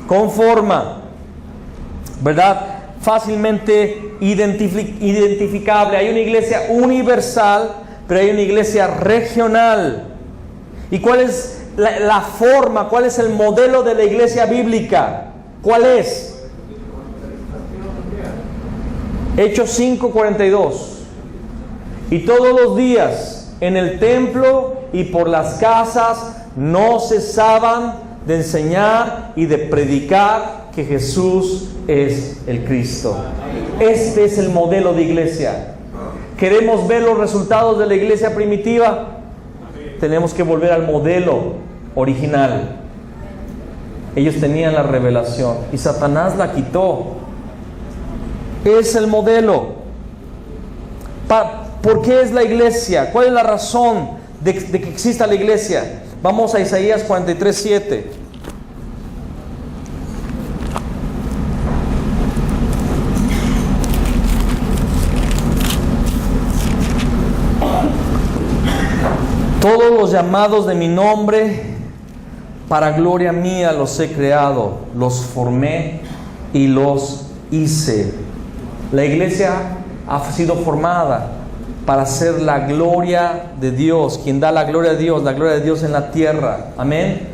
con forma, ¿verdad? Fácilmente identificable. Hay una iglesia universal, pero hay una iglesia regional. ¿Y cuál es la forma? ¿Cuál es el modelo de la iglesia bíblica? ¿Cuál es? Hechos 5:42. Y todos los días en el templo y por las casas no cesaban de enseñar y de predicar que Jesús es el Cristo. Este es el modelo de iglesia. ¿Queremos ver los resultados de la iglesia primitiva? Tenemos que volver al modelo original. Ellos tenían la revelación y Satanás la quitó. Es el modelo. ¿Por qué es la iglesia? ¿Cuál es la razón de que exista la iglesia? Vamos a Isaías 43:7. Todos los llamados de mi nombre, para gloria mía los he creado, los formé y los hice. La iglesia ha sido formada para ser la gloria de Dios. Quien da la gloria de Dios en la tierra. Amén.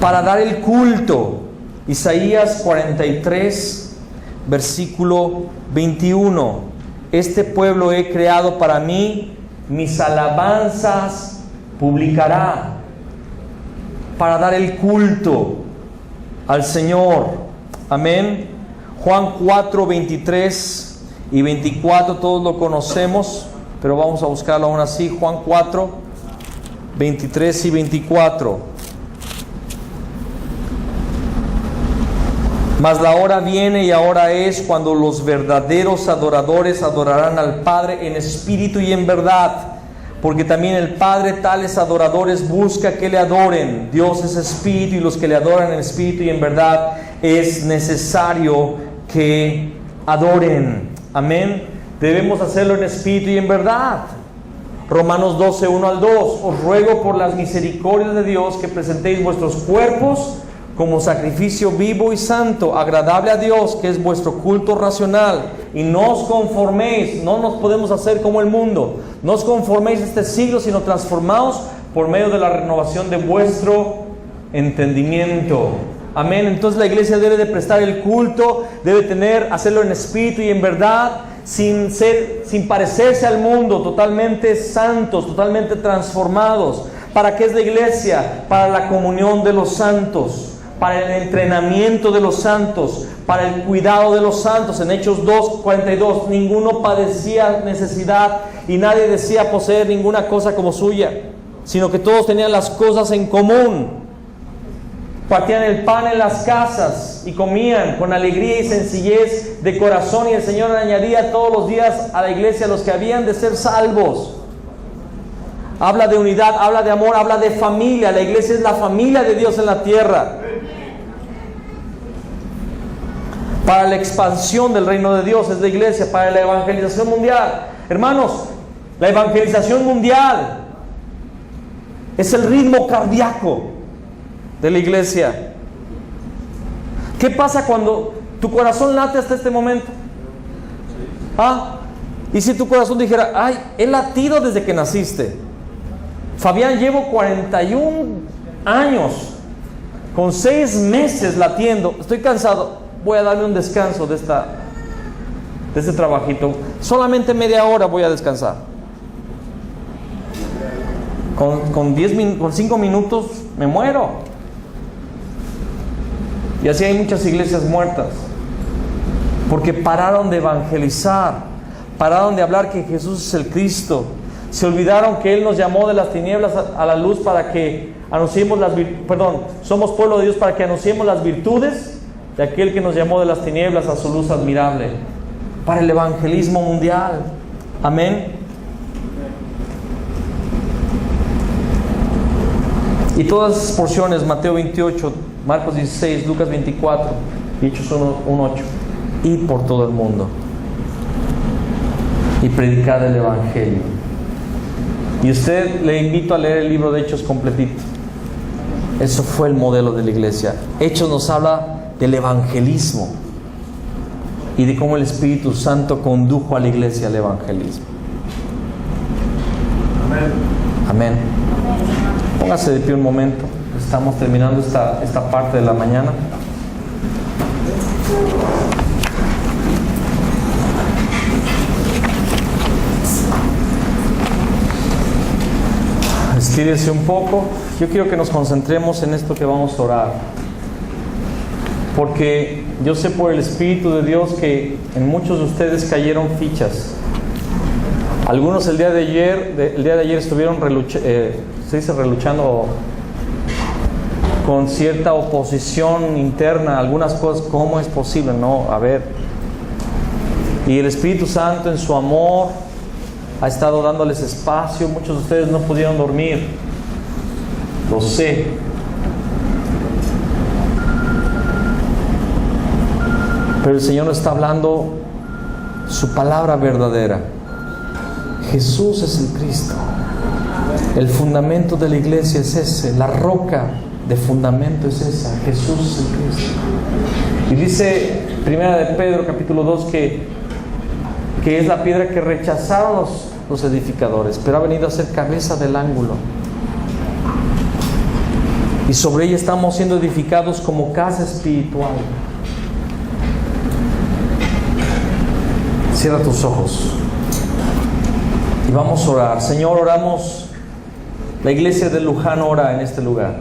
Para dar el culto. Isaías 43, versículo 21. Este pueblo he creado para mí, mis alabanzas publicará. Para dar el culto al Señor. Amén. Juan 4, 23 y 24, todos lo conocemos, pero vamos a buscarlo aún así. Juan 4, 23 y 24. Mas la hora viene y ahora es cuando los verdaderos adoradores adorarán al Padre en espíritu y en verdad, porque también el Padre tales adoradores busca que le adoren. Dios es espíritu y los que le adoran en espíritu y en verdad es necesario que adoren. Amén. Debemos hacerlo en espíritu y en verdad. Romanos 12, 1 al 2. Os ruego por las misericordias de Dios que presentéis vuestros cuerpos como sacrificio vivo y santo, agradable a Dios, que es vuestro culto racional. Y no os conforméis, no nos podemos hacer como el mundo. No os conforméis a este siglo, sino transformaos por medio de la renovación de vuestro entendimiento. Amén. Entonces la iglesia debe de prestar el culto, debe hacerlo en espíritu y en verdad, sin parecerse al mundo, totalmente santos, totalmente transformados. ¿Para qué es la iglesia? Para la comunión de los santos, para el entrenamiento de los santos, para el cuidado de los santos. En Hechos 2:42, ninguno padecía necesidad y nadie decía poseer ninguna cosa como suya, sino que todos tenían las cosas en común. Partían el pan en las casas y comían con alegría y sencillez de corazón, y el Señor añadía todos los días a la iglesia los que habían de ser salvos. Habla de unidad, habla de amor, habla de familia. La iglesia es la familia de Dios en la tierra. Para la expansión del reino de Dios es la iglesia, para la evangelización mundial. Hermanos, la evangelización mundial es el ritmo cardíaco de la iglesia. ¿Qué pasa cuando tu corazón late hasta este momento? Y si tu corazón dijera, ay, he latido desde que naciste. Fabián, llevo 41 años con 6 meses latiendo. Estoy cansado, voy a darme un descanso de este trabajito. Solamente media hora voy a descansar. Con 5 minutos me muero. Y así hay muchas iglesias muertas, porque pararon de evangelizar, pararon de hablar que Jesús es el Cristo. Se olvidaron que Él nos llamó de las tinieblas a la luz para que anunciemos somos pueblo de Dios para que anunciemos las virtudes de aquel que nos llamó de las tinieblas a su luz admirable, para el evangelismo mundial. Amén. Y todas esas porciones, Mateo 28, Marcos 16, Lucas 24, Hechos 1:8, y por todo el mundo y predicar el evangelio. Y usted, le invito a leer el libro de Hechos completito. Eso fue el modelo de la iglesia. Hechos nos habla del evangelismo y de cómo el Espíritu Santo condujo a la iglesia al evangelismo. Amén. Amén. Póngase de pie un momento. Estamos terminando esta parte de la mañana. Estírese un poco. Yo quiero que nos concentremos en esto que vamos a orar, porque yo sé por el Espíritu de Dios que en muchos de ustedes cayeron fichas. Algunos el día de ayer estuvieron reluchando con cierta oposición interna, algunas cosas. ¿Cómo es posible? No, a ver. Y el Espíritu Santo en su amor ha estado dándoles espacio. Muchos de ustedes no pudieron dormir, lo sé. Pero el Señor nos está hablando su palabra verdadera. Jesús es el Cristo. El fundamento de la iglesia es ese, la roca de fundamento es esa, Jesús es el Cristo. Y dice Primera de Pedro capítulo 2 que es la piedra que rechazaron los edificadores, pero ha venido a ser cabeza del ángulo, y sobre ella estamos siendo edificados como casa espiritual. Cierra tus ojos y vamos a orar. Señor, oramos. La iglesia de Luján ora en este lugar,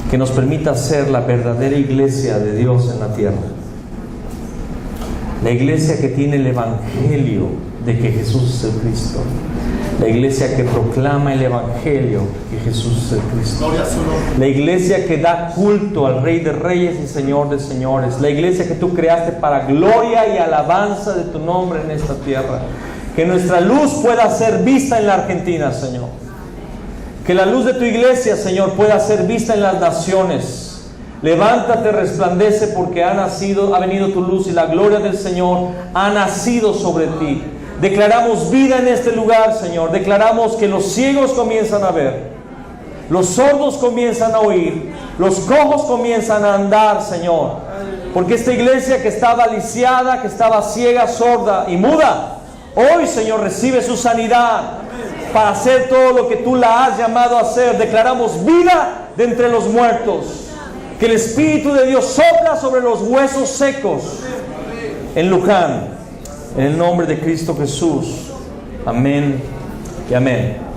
que nos permita ser la verdadera iglesia de Dios en la tierra. La iglesia que tiene el evangelio de que Jesús es el Cristo. La iglesia que proclama el evangelio que Jesús es el Cristo. La iglesia que da culto al Rey de Reyes y Señor de Señores. La iglesia que tú creaste para gloria y alabanza de tu nombre en esta tierra. Que nuestra luz pueda ser vista en la Argentina, Señor. Que la luz de tu iglesia, Señor, pueda ser vista en las naciones. Levántate, resplandece, porque ha venido tu luz y la gloria del Señor ha nacido sobre ti. Declaramos vida en este lugar, Señor. Declaramos que los ciegos comienzan a ver, los sordos comienzan a oír, los cojos comienzan a andar, Señor. Porque esta iglesia que estaba lisiada, que estaba ciega, sorda y muda, hoy, Señor, recibe su sanidad para hacer todo lo que tú la has llamado a hacer. Declaramos vida de entre los muertos. que el Espíritu de Dios sopla sobre los huesos secos en Luján. En el nombre de Cristo Jesús. Amén y amén.